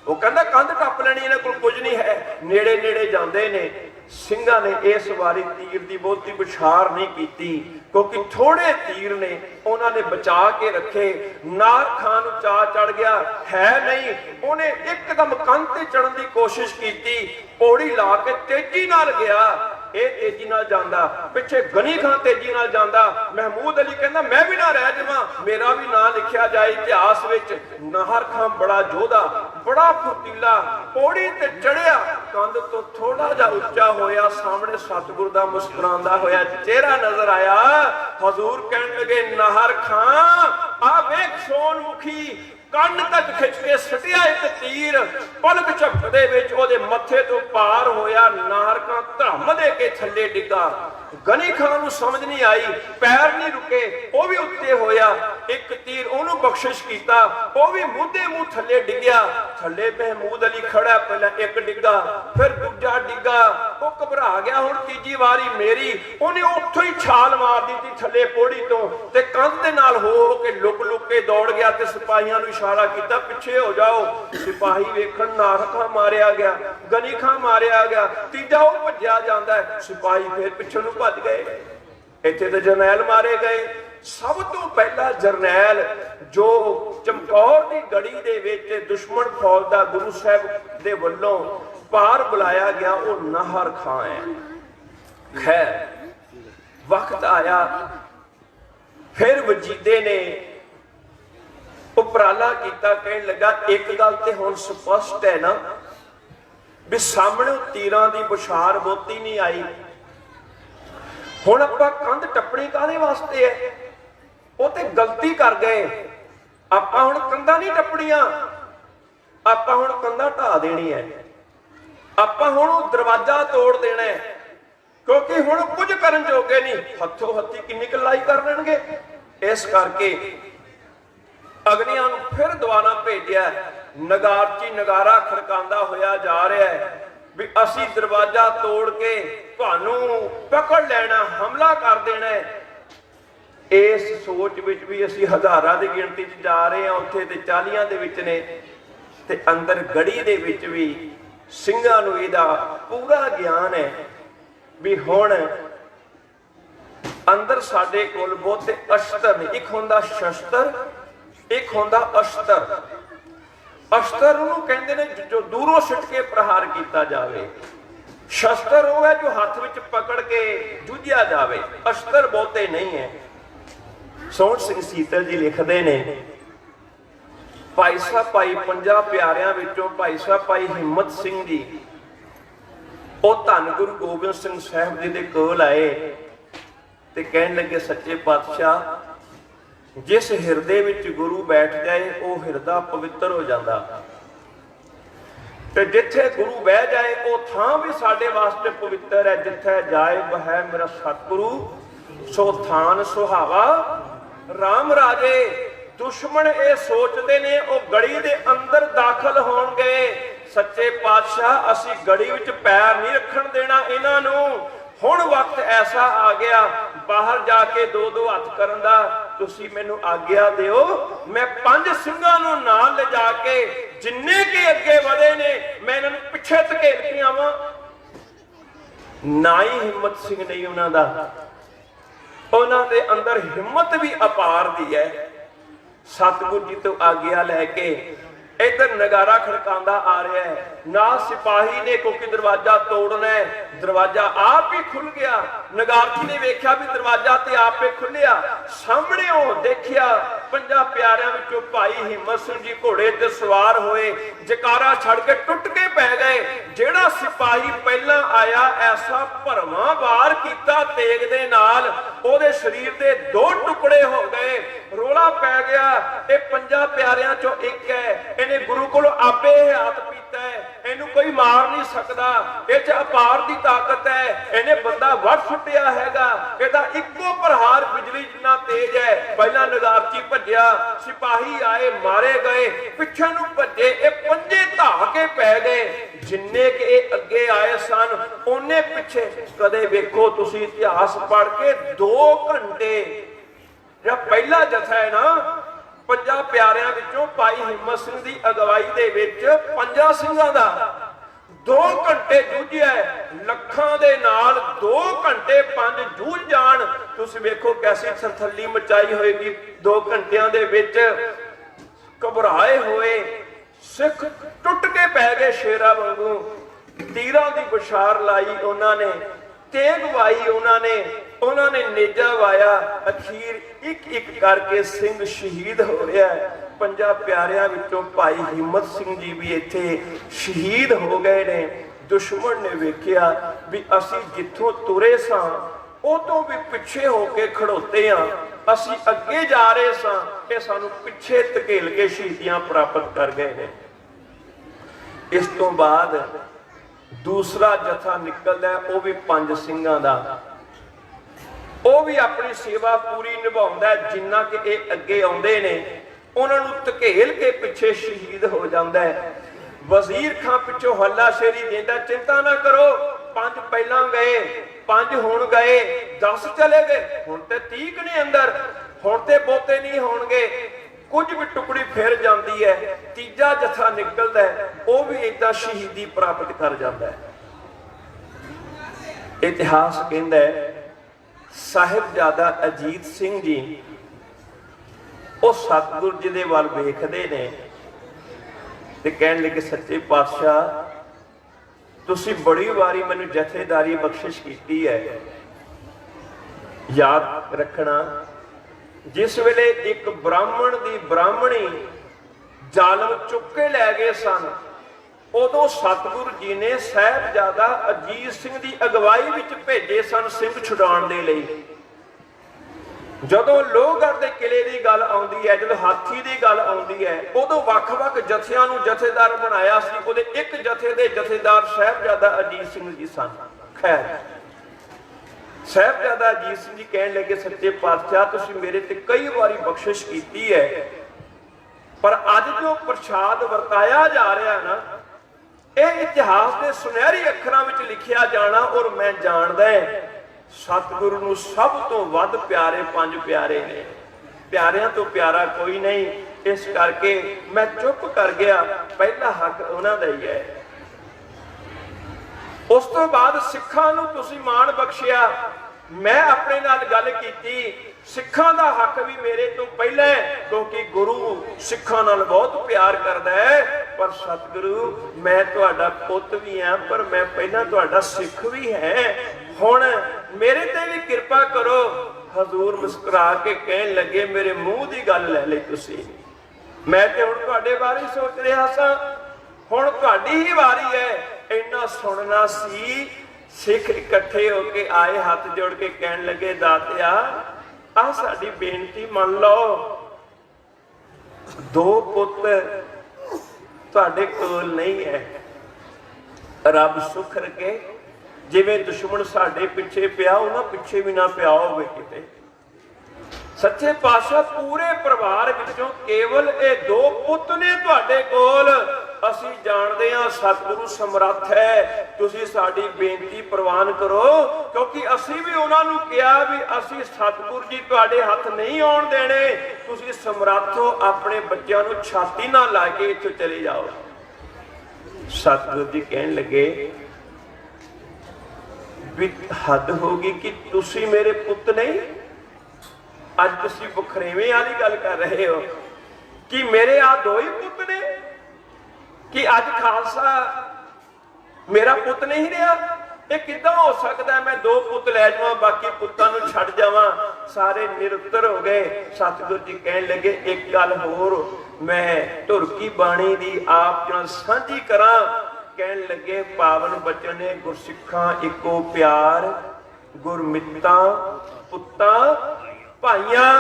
वो कहंदा कंध टप लैणी, इन्हां कोल कुछ नहीं है। नेड़े नेड़े जांदे ने। ਸਿੰਘਾਂ ने इस बारी तीर की बहुती विछार नहीं की, क्योंकि थोड़े तीर ने उन्होंने बचा के रखे। नाहर खां नूं चा चढ़ गया है नहीं, उन्हें एकदम कंध ते चढ़न की कोशिश की। पौड़ी ला के तेजी नाल गया। ਇਹ तेजी नाल जांदा, पिछे गनी खां तेजी नाल जांदा। महमूद अली कहंदा मैं भी ना रह जावां, मेरा भी नाम लिखिया जाए इतिहास विच। नाहर खां बड़ा जोधा, बड़ा फुर्तीला, पौड़ी ते चढ़िया। कंध तो थोड़ा जा उच्चा होया, सामने सतगुर दा मुस्कुरांदा होया चेहरा नजर आया। हजूर कहन लगे नाहर खां आ वेख सोनमुखी, ਕੰਨ तक खिच के सटिया एक तीर, पलक झपकदे विच ओदे मत्थे तो पार होया। नाहर खां धरम दे के थल्ले डिग्गा। गनी खां नूं समझ नहीं आई, पैर नहीं रुके, वो भी उत्ते होया। एक तीर ओनू बख्शिश कीता, वो भी मुंह मुंह थल्ले डिग्या। थल्ले महमूद अली खड़ा, पहला एक डिग्गा फिर दूजा डिग्गा। वो घबरा गया, हुण तीजी वारी मेरी। उन्हें उत्थों ही छाल मार दी थल्ले पौड़ी तो, ते कंध दे नाल हो के लुक लुक के दौड़ गया। ते सिपाहियां नूं इशारा किया पिछे हो जाओ। सिपाही वेखण नाहर खां मारिया गया, गनी खां मारिया गया, तीजा वो भज्या जांदा है। सिपाही फिर पिछे नूं भज गए। इत्थे ते जरनैल मारे गए। सब तो पहला जरनैल जो चमकौर की गढ़ी दे विच दुश्मन फौज दा गुरु साहब दे वल्लों पार बुलाया गया, वो नाहर खां है। खैर वक्त आया, फिर वजीदे ने उपराला किया। कहने लगा एक गल ते हुण स्पष्ट है ना भी सामने तीरां दी बुछार बहुती नहीं आई। हुण आपां कंध टप्पणी काहदे वास्ते है? वो ते गलती कर गए। आपां हुण कंधां नहीं टप्पणीआं, आपां हुण कंधां ढा देणी है। आपां हुण दरवाजा तोड़ देना है, क्योंकि हुण कुछ करन जोगे नहीं। हथों हत्थी किन्नी क लड़ाई कर लेणगे। इस करके अगलियां नूं फिर दुआरा भेजिया। ਨਗਾਰਚੀ ਨਗਾਰਾ ਖੜਕਾਉਂਦਾ ਹੋਇਆ ਜਾ ਰਿਹਾ ਹੈ ਵੀ ਅਸੀਂ ਦਰਵਾਜ਼ਾ ਤੋੜ ਕੇ ਤੁਹਾਨੂੰ ਪਕੜ ਲੈਣਾ, ਹਮਲਾ ਕਰ ਦੇਣਾ ਹੈ। ਇਸ ਸੋਚ ਵਿੱਚ ਵੀ ਅਸੀਂ ਹਜ਼ਾਰਾਂ ਦੀ ਗਿਣਤੀ 'ਚ ਜਾ ਰਹੇ ਹਾਂ, ਉੱਥੇ ਤੇ 40 ਦੇ ਵਿੱਚ ਨੇ, ਤੇ ਅੰਦਰ ਗੜੀ ਦੇ ਵਿੱਚ ਵੀ ਸਿੰਘਾਂ ਨੂੰ ਇਹਦਾ ਪੂਰਾ ਗਿਆਨ ਹੈ ਵੀ ਹੁਣ ਅੰਦਰ ਸਾਡੇ ਕੋਲ ਬਹੁਤੇ ਅਸਤਰ ਨੇ। ਇੱਕ ਹੁੰਦਾ ਸ਼ਸਤਰ, ਇੱਕ ਹੁੰਦਾ ਅਸਤਰ। ਅਸਤਰ ਉਹਨੂੰ ਕਹਿੰਦੇ ਨੇ ਜੋ ਦੂਰੋਂ ਸਿੱਟ ਕੇ ਪ੍ਰਹਾਰ ਕੀਤਾ ਜਾਵੇ। ਸ਼ਸਤਰ ਉਹ ਹੈ ਜੋ ਹੱਥ ਵਿੱਚ ਪਕੜ ਕੇ ਜੂਝਿਆ ਜਾਵੇ। ਅਸਤਰ ਬਹੁਤੇ ਨਹੀਂ ਹੈ। ਸੋਹਣ ਸਿੰਘ ਸੀਤਲ ਜੀ ਲਿਖਦੇ ਨੇ, ਭਾਈ ਸਾਹਿਬ ਭਾਈ 50 ਪਿਆਰਿਆਂ ਵਿੱਚੋਂ ਭਾਈ ਸਾਹਿਬ ਭਾਈ ਹਿੰਮਤ ਸਿੰਘ ਜੀ ਉਹ ਧੰਨ ਗੁਰੂ ਗੋਬਿੰਦ ਸਿੰਘ ਸਾਹਿਬ ਜੀ ਦੇ ਕੋਲ ਆਏ ਤੇ ਕਹਿਣ ਲੱਗੇ, ਸੱਚੇ ਪਾਤਸ਼ਾਹ, ਜਿਸ ਹਿਰਦੇ ਵਿੱਚ ਗੁਰੂ ਬੈਠ ਜਾਏ ਉਹ ਹਿਰਦਾ ਪਵਿੱਤਰ ਹੋ ਜਾਂਦਾ, ਤੇ ਜਿੱਥੇ ਗੁਰੂ ਬਹਿ ਜਾਏ ਉਹ ਥਾਂ ਵੀ ਸਾਡੇ ਵਾਸਤੇ ਪਵਿੱਤਰ ਹੈ। ਜਿੱਥੇ ਜਾਏ ਬਹਿ ਮੇਰਾ ਸਤਿਗੁਰੂ, ਸੋ ਥਾਨ ਸੁਹਾਵਾ ਰਾਮ ਰਾਜੇ। ਦੁਸ਼ਮਣ ਇਹ ਸੋਚਦੇ ਨੇ ਉਹ ਗੜੀ ਦੇ ਅੰਦਰ ਦਾਖਲ ਹੋਣਗੇ। ਸੱਚੇ ਪਾਤਸ਼ਾਹ, ਅਸੀਂ ਗੜੀ ਵਿੱਚ ਪੈਰ ਨਹੀਂ ਰੱਖਣ ਦੇਣਾ ਇਹਨਾਂ ਨੂੰ। ਹੁਣ ਵਕਤ ਐਸਾ ਆ ਗਿਆ, ਬਾਹਰ ਜਾ ਕੇ ਦੋ ਦੋ ਹੱਥ ਕਰਨ ਦਾ ਤੁਸੀਂ ਮੈਨੂੰ ਆਗਿਆ ਦਿਓ। ਮੈਂ 5 ਸਿੰਘਾਂ ਨੂੰ ਨਾਲ ਲਿਜਾ ਕੇ ਜਿੰਨੇ ਕੇ ਅੱਗੇ ਵਧੇ ਨੇ ਮੈਂ ਇਹਨਾਂ ਨੂੰ ਪਿੱਛੇ ਧਕੇਲ ਕੇ ਆਵਾਂ। ਨਾ ਹੀ ਹਿੰਮਤ ਸਿੰਘ ਨਹੀਂ ਉਹਨਾਂ ਦਾ, ਉਹਨਾਂ ਦੇ ਅੰਦਰ ਹਿੰਮਤ ਵੀ ਅਪਾਰ ਦੀ ਹੈ। ਸਤਿਗੁਰੂ ਜੀ ਤੋਂ ਆਗਿਆ ਲੈ ਕੇ ਇਧਰ ਨਗਾਰਾ ਖੜਕਾਉਂਦਾ ਆ ਰਿਹਾ ਹੈ। ਨਾ ਸਿਪਾਹੀ ਨੇ ਕਿਉਂਕਿ ਦਰਵਾਜ਼ਾ ਤੋੜਨਾ ਹੈ, ਦਰਵਾਜ਼ਾ ਆਪ ਹੀ ਖੁੱਲ ਗਿਆ। ਨਗਾਰਚੀ ਨੇ ਵੇਖਿਆ ਵੀ ਦਰਵਾਜ਼ਾ ਤੇ ਆਪੇ ਖੁੱਲਿਆ। ਸਾਹਮਣੇ ਉਹ ਦੇਖਿਆ 50 ਪਿਆਰਿਆਂ ਵਿੱਚੋਂ ਭਾਈ ਹਿੰਮਤ ਸਿੰਘ ਜੀ ਘੋੜੇ ਤੇ ਸਵਾਰ ਹੋਏ, ਜਕਾਰਾ ਛੱਡ ਕੇ ਟੁੱਟ ਕੇ ਪੈ ਗਏ। ਜਿਹੜਾ ਸਿਪਾਹੀ ਪਹਿਲਾਂ ਆਇਆ ਐਸਾ ਭਰਵਾਂ ਵਾਰ ਕੀਤਾ ਤੇਗ ਦੇ ਨਾਲ, ਉਹਦੇ ਸਰੀਰ ਦੇ 2 ਟੁਕੜੇ ਹੋ ਗਏ। ਰੋਲਾ ਪੈ ਗਿਆ, ਇਹ 50 ਪਿਆਰਿਆਂ ਚੋਂ ਇੱਕ ਹੈ, ਇਹਨੇ ਗੁਰੂ ਕੋਲੋਂ ਆਪੇ ਹੱਥ ਪੀਤਾ ਹੈ, ਇਹਨੂੰ ਕੋਈ ਮਾਰ ਨਹੀਂ ਸਕਦਾ, ਇਹ 'ਚ ਅਪਾਰ ਦੀ ਤਾਕਤ ਹੈ, ਇਹਨੇ ਬੰਦਾ ਵੱਢ ਸੁੱਟਿਆ ਹੈਗਾ, ਇਹਦਾ ਇੱਕੋ ਪ੍ਰਹਾਰ ਬਿਜਲੀ ਜਿੰਨਾ ਤੇਜ਼ ਹੈ। ਪਹਿਲਾਂ ਨਗਾਰਚੀ ਭੱਜਿਆ, ਸਿਪਾਹੀ ਆਏ, ਮਾਰੇ ਗਏ, ਪਿੱਛੇ ਨੂੰ ਭੱਜੇ, ਇਹ ਪੰਜੇ ਧਾ ਕੇ ਪੈ ਗਏ। ਜਿੰਨੇ ਕਿ ਇਹ ਅੱਗੇ ਆਏ ਸਨ ਉਹਨੇ ਪਿੱਛੇ। ਕਦੇ ਵੇਖੋ ਤੁਸੀਂ ਇਤਿਹਾਸ ਪੜ੍ਹ ਕੇ 2 ਘੰਟੇ ਜਿਹੜਾ ਪਹਿਲਾ ਜਥਾ ਹੈ ਨਾ 50 ਪਿਆਰਿਆਂ ਵਿੱਚੋਂ ਭਾਈ ਹਿੰਮਤ ਸਿੰਘ ਦੀ ਅਗਵਾਈ ਦੇ ਵਿੱਚ 5 ਸਿੰਘਾਂ ਦਾ 2 ਘੰਟੇ ਜੂਝਿਆ। ਲੱਖਾਂ ਦੇ ਨਾਲ 2 ਘੰਟੇ 5 ਜੂਝ ਜਾਣ। ਤੁਸੀਂ ਵੇਖੋ ਕੈਸੀ ਥਰਥੱਲੀ ਮਚਾਈ ਹੋਏਗੀ 2 ਘੰਟਿਆਂ ਦੇ ਵਿੱਚ। ਘਬਰਾਏ ਹੋਏ ਸਿੱਖ ਟੁੱਟ ਕੇ ਪੈ ਗਏ ਸ਼ੇਰਾਂ ਵਾਂਗੂ। ਤੀਰਾਂ ਦੀ ਬੁਛਾਰ ਲਾਈ ਉਹਨਾਂ ਨੇ, ਤੇਗ ਵਾਈ ਉਹਨਾਂ ਨੇ ਨੇਜਾ ਵਾਇਆ। ਅਖੀਰ ਇੱਕ ਇੱਕ ਕਰਕੇ ਸਿੰਘ ਸ਼ਹੀਦ ਹੋ ਰਿਹਾ ਹੈ। 50 ਪਿਆਰਿਆਂ ਵਿੱਚੋਂ ਭਾਈ ਹਿੰਮਤ ਸਿੰਘ ਜੀ ਵੀ ਇੱਥੇ ਸ਼ਹੀਦ ਹੋ ਗਏ ਨੇ। ਦੁਸ਼ਮਣ ਨੇ ਵੇਖਿਆ ਵੀ ਅਸੀਂ ਜਿੱਥੋਂ ਤੁਰੇ ਸਾਂ ਉਹ ਤੋਂ ਵੀ ਪਿੱਛੇ ਹੋ ਕੇ ਖੜੋਤੇ ਹਾਂ, ਅਸੀਂ ਅੱਗੇ ਜਾ ਰਹੇ ਸਾਂ, ਇਹ ਸਾਨੂੰ ਪਿੱਛੇ ਧਕੇਲ ਕੇ ਸ਼ਹੀਦੀਆਂ ਪ੍ਰਾਪਤ ਕਰ ਗਏ ਨੇ। ਇਸ ਤੋਂ ਬਾਅਦ ਦੂਸਰਾ ਜਥਾ ਨਿਕਲਦਾ, ਉਹ ਵੀ 5 ਸਿੰਘਾਂ ਦਾ। ਉਹ ਵੀ ਆਪਣੀ ਸੇਵਾ ਪੂਰੀ ਨਿਭਾਉਂਦਾ। ਜਿੰਨਾ ਕਿ ਇਹ ਅੱਗੇ ਆਉਂਦੇ ਨੇ ਉਹਨਾਂ ਨੂੰ ਧਕੇਲ ਕੇ ਪਿੱਛੇ ਸ਼ਹੀਦ ਹੋ ਜਾਂਦਾ ਹੈ। ਵਜ਼ੀਰ ਖਾਂ ਪਿੱਛੋਂ ਹੱਲਾਸ਼ੇਰੀ ਦਿੰਦਾ, ਚਿੰਤਾ ਨਾ ਕਰੋ, 5 ਪਹਿਲਾਂ ਗਏ, 5 ਹੁਣ ਗਏ, 10 ਚਲੇ ਗਏ, ਹੁਣ ਤੇ 30 ਨੇ ਅੰਦਰ, ਹੁਣ ਤੇ ਬਹੁਤੇ ਨਹੀਂ ਹੋਣਗੇ। ਕੁਝ ਵੀ ਟੁਕੜੀ ਫਿਰ ਜਾਂਦੀ ਹੈ। ਤੀਜਾ ਜਥਾ ਨਿਕਲਦਾ ਹੈ, ਉਹ ਵੀ ਏਦਾਂ ਸ਼ਹੀਦੀ ਪ੍ਰਾਪਤ ਕਰ ਜਾਂਦਾ ਹੈ। ਇਤਿਹਾਸ ਕਹਿੰਦਾ ਹੈ ਸਾਹਿਬਜ਼ਾਦਾ ਅਜੀਤ ਸਿੰਘ ਜੀ ਉਹ ਸਤਿਗੁਰੂ ਜੀ ਦੇ ਵੱਲ ਵੇਖਦੇ ਨੇ ਤੇ ਕਹਿਣ ਲੱਗੇ, ਸੱਚੇ ਪਾਤਸ਼ਾਹ, ਤੁਸੀਂ ਬੜੀ ਵਾਰੀ ਮੈਨੂੰ ਜਥੇਦਾਰੀ ਬਖਸ਼ਿਸ਼ ਕੀਤੀ ਹੈ। ਯਾਦ ਰੱਖਣਾ, ਜਿਸ ਵੇਲੇ ਇੱਕ ਬ੍ਰਾਹਮਣ ਦੀ ਬ੍ਰਾਹਮਣੀ ਜ਼ਾਲਮ ਚੁੱਕ ਕੇ ਲੈ ਗਏ ਸਨ, ਉਦੋਂ ਸਤਿਗੁਰੂ ਜੀ ਨੇ ਸਾਹਿਬਜ਼ਾਦਾ ਅਜੀਤ ਸਿੰਘ ਦੀ ਅਗਵਾਈ ਵਿੱਚ ਭੇਜੇ ਸਨ ਸਿੰਘ ਛੁਡਾਉਣ ਦੇ ਲਈ। ਜਦੋਂ ਲੋਹਗੜ੍ਹ ਦੇ ਕਿਲੇ ਦੀ ਗੱਲ ਆਉਂਦੀ ਹੈ, ਜਦੋਂ ਹਾਥੀ ਦੀ ਗੱਲ ਆਉਂਦੀ ਹੈ, ਉਦੋਂ ਵੱਖ-ਵੱਖ ਜਥਿਆਂ ਨੂੰ ਜਥੇਦਾਰ ਬਣਾਇਆ ਸੀ। ਉਹਦੇ ਇੱਕ ਜਥੇ ਦੇ ਜਥੇਦਾਰ ਸਾਹਿਬਜ਼ਾਦਾ ਅਜੀਤ ਸਿੰਘ ਜੀ ਸਨ। ਖੈਰ, ਸਾਹਿਬਜ਼ਾਦਾ ਅਜੀਤ ਸਿੰਘ ਜੀ ਕਹਿਣ ਲੱਗੇ, ਸੱਚੇ ਪਾਤਸ਼ਾਹ, ਤੁਸੀਂ ਮੇਰੇ ਤੇ ਕਈ ਵਾਰੀ ਬਖਸ਼ਿਸ਼ ਕੀਤੀ ਹੈ, पर अज जो प्रसाद वरताया जा रहा ना, यह इतिहास के सुनहरी अखरां विच लिखिया जाना। और मैं जानदा सतगुरु नूं सब तो वध प्यारे 5 प्यारे ने, प्यारियां तो प्यारा कोई नहीं। इस करके मैं चुप कर गया, पहला हक उन्हां दा ही है। उस तो बाद सिखां नूं तुसीं माण बख्शिया। मैं अपने नाल गल कीती, सिखां दा हक भी मेरे तो पहला है, क्योंकि गुरु सिखां नाल बहुत प्यार करदा है। पर सतगुरु मैं तुहाडा पुੱਤ भी हां, पर मैं पहला तुहाडा सिख भी है। हुण मेरे ते भी किरपा करो। हजूर मुस्कुरा के कहन लगे, मेरे मुंह की गल लै लई तुसीं, मैं ते हुण तुहाडे बारे सोच रहा सा, हुण तुहाडी ही वारी है। इन्ना सुनना सी। सिख इकट्ठे होके आए, हाथ जोड़ के कहन लगे, दातिया आ साडी बेनती मन लो। 2 पुੱਤ तुहाडे कोल नहीं है। रब सुख रखे, जिवें दुश्मन साडे पिछे पिया, उन्हां पिछे भी ना पिया होवे किते। सच्चे पातशाह पूरे परिवार विचों केवल ये 2 पुੱਤ ने तुहाडे कोल। असीं जाणदे हां सतगुरु समर्थ है, तुसीं साडी बेनती प्रवान करो। क्योंकि असीं भी उन्हां नूं कहा भी असीं सतगुरु जी तुहाडे हथ नहीं आउण देणे, तुसीं समर्थ हो, अपने बच्चों नूं छाती ना ला के इत्थों चले जाओ। सतगुरु जी कहण लगे भी हद होगी कि तुसीं मेरे पुੱਤ नहीं। अज तुसीं बखरेवें वाली गल कर रहे हो कि मेरे आ 2 ही पुੱਤ ने, कि अज खालसा मेरा पुੱਤ नहीं रहा। ये किद्दां हो सकता है? मैं 2 पुੱਤ लै जावां, बाकी पुੱਤਾਂ नूं छड्ड जावां। सारे निरुत्तर हो गए। सतगुरु जी कहन लगे, एक गल होर मैं ढुरकी बाणी दी आप नाल सांझी करां। कहन लगे, पावन बचन ने गुरसिखां इको प्यार, गुरमितां पुੱਤਾਂ भाइयां।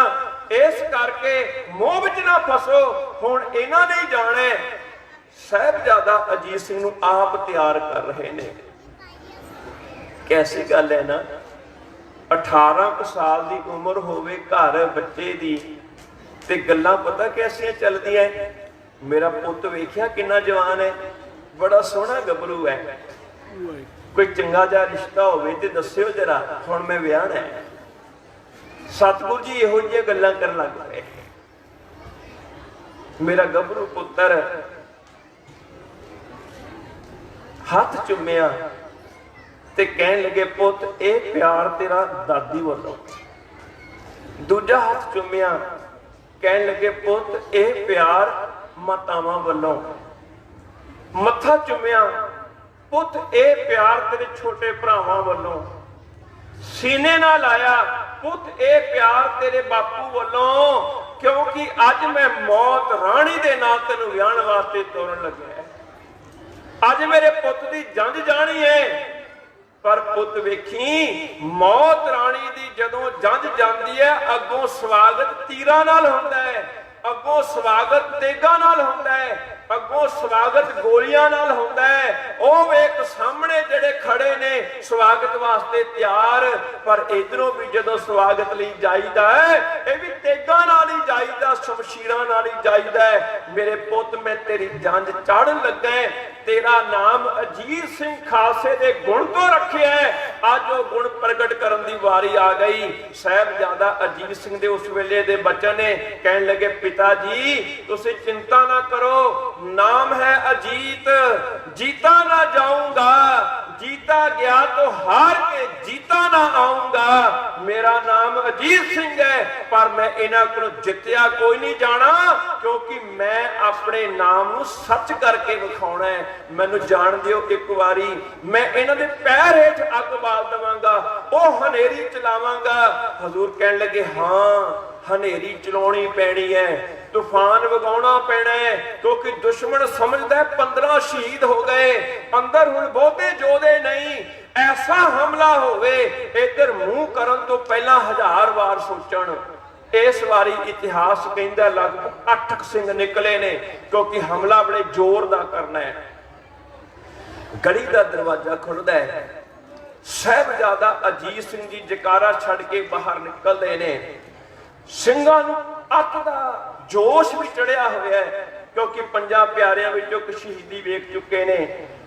इस करके मोह विच ना फसो। हुण इन्हां ने ही जाना है। साहिबजादा अजीत सिंह नूं आप तैयार कर रहे ने। कैसी गल है ना, 18 साल की उम्र होवे घर बच्चे दी, ते गल्लां पता कैसियां चलदियां। मेरा पुੱਤ वेखिया किन्ना जवान है, बड़ा सोहना गभरू है। कोई चंगा जा रिश्ता होवे ते दस्सिओ जरा, हुण मैं विआहना है। सतगुरु जी इहो जिहियां गल्लां करन लग पए। मेरा गभरू पुੱਤਰ हथ चुमिया ते कहन लगे, पुੱਤ ਇਹ प्यार तेरा दादी वालों। दूजा हथ चुमिया, कहन लगे, पुੱਤ ਇਹ प्यार मातावां वालों। मत्था चुमिया, पुੱਤ ਇਹ प्यार तेरे छोटे भरावां वालों। सीने नाल लाया, पुੱਤ ਇਹ प्यार तेरे बापू वालों। क्योंकि अज मैं मौत राणी दे नाल तैनूं विआहण वास्ते तोरन लग्या। अज मेरे पुੱਤ दी जंज जानी है। पर पुੱਤ वेखी, मौत राणी दी जदों जंज जांदी है, अगों स्वागत तीरां नाल हुंदा है, अगों स्वागत तेगां नाल हुंदा है, अगों स्वागत गोलियां नाल हुंदा है। ओह वेख सामने जेड़े खड़े ने स्वागत वास्ते तैयार, पर इधरों भी जदों स्वागत लई जाईदा है, ये भी तेगां नाल ही जाईदा, शमशीरां नाल ही जाईदा है। मेरे पुੱਤ मैं तेरी जंज चढ़न लगा है। तेरा नाम अजीत सिंह खालसे दे गुण तो रखे है। अज वो गुण प्रगट करन दी वारी आ गई। साहिबजादा अजीत सिंह दे उस वेले दे बच्चन ने कहन लगे, पिता जी तुसीं चिंता ना करो, नाम है अजीत, जीता ना जाऊंगा, जीता गया तो हार के जीता ना आऊंगा। मेरा नाम अजीत सिंह है, पर मैं इन्हां कोलों जित्तिया कोई नहीं जाना, क्योंकि मैं अपने नाम नूं सच करके विखाउणा है। मैनूं जाण दिओ एक वारी, मैं इन्हां दे पैर हेठ अग बाल देवांगा, ओह हनेरी चलावांगा। हजूर कहन लगे, हाँ हनेरी चलाउणी पैणी है, तूफान वगाउणा पैना है, क्योंकि दुश्मन समझदा है 15 शहीद हो गए, अंदर हुण बहुते जोधे नहीं। ऐसा हमला होवे, इधर मुंह करन तो पहला 1000 वार सोचण। इस बारी इतिहास कहंदा लगभग 8 सिंह निकले ने, क्योंकि हमला बड़े जोर दा करना है। गली दा दरवाजा खुलदा है। साहिबजादा अजीत सिंह जी जकारा छड़ के बाहर निकलदे ने। ਸਿੰਘਾਂ ਨੂੰ ਅੱਤ ਦਾ जोश भी चढ़िया होया है, क्योंकि पंजां प्यारियां विचों एक शहीदी वेख चुके ने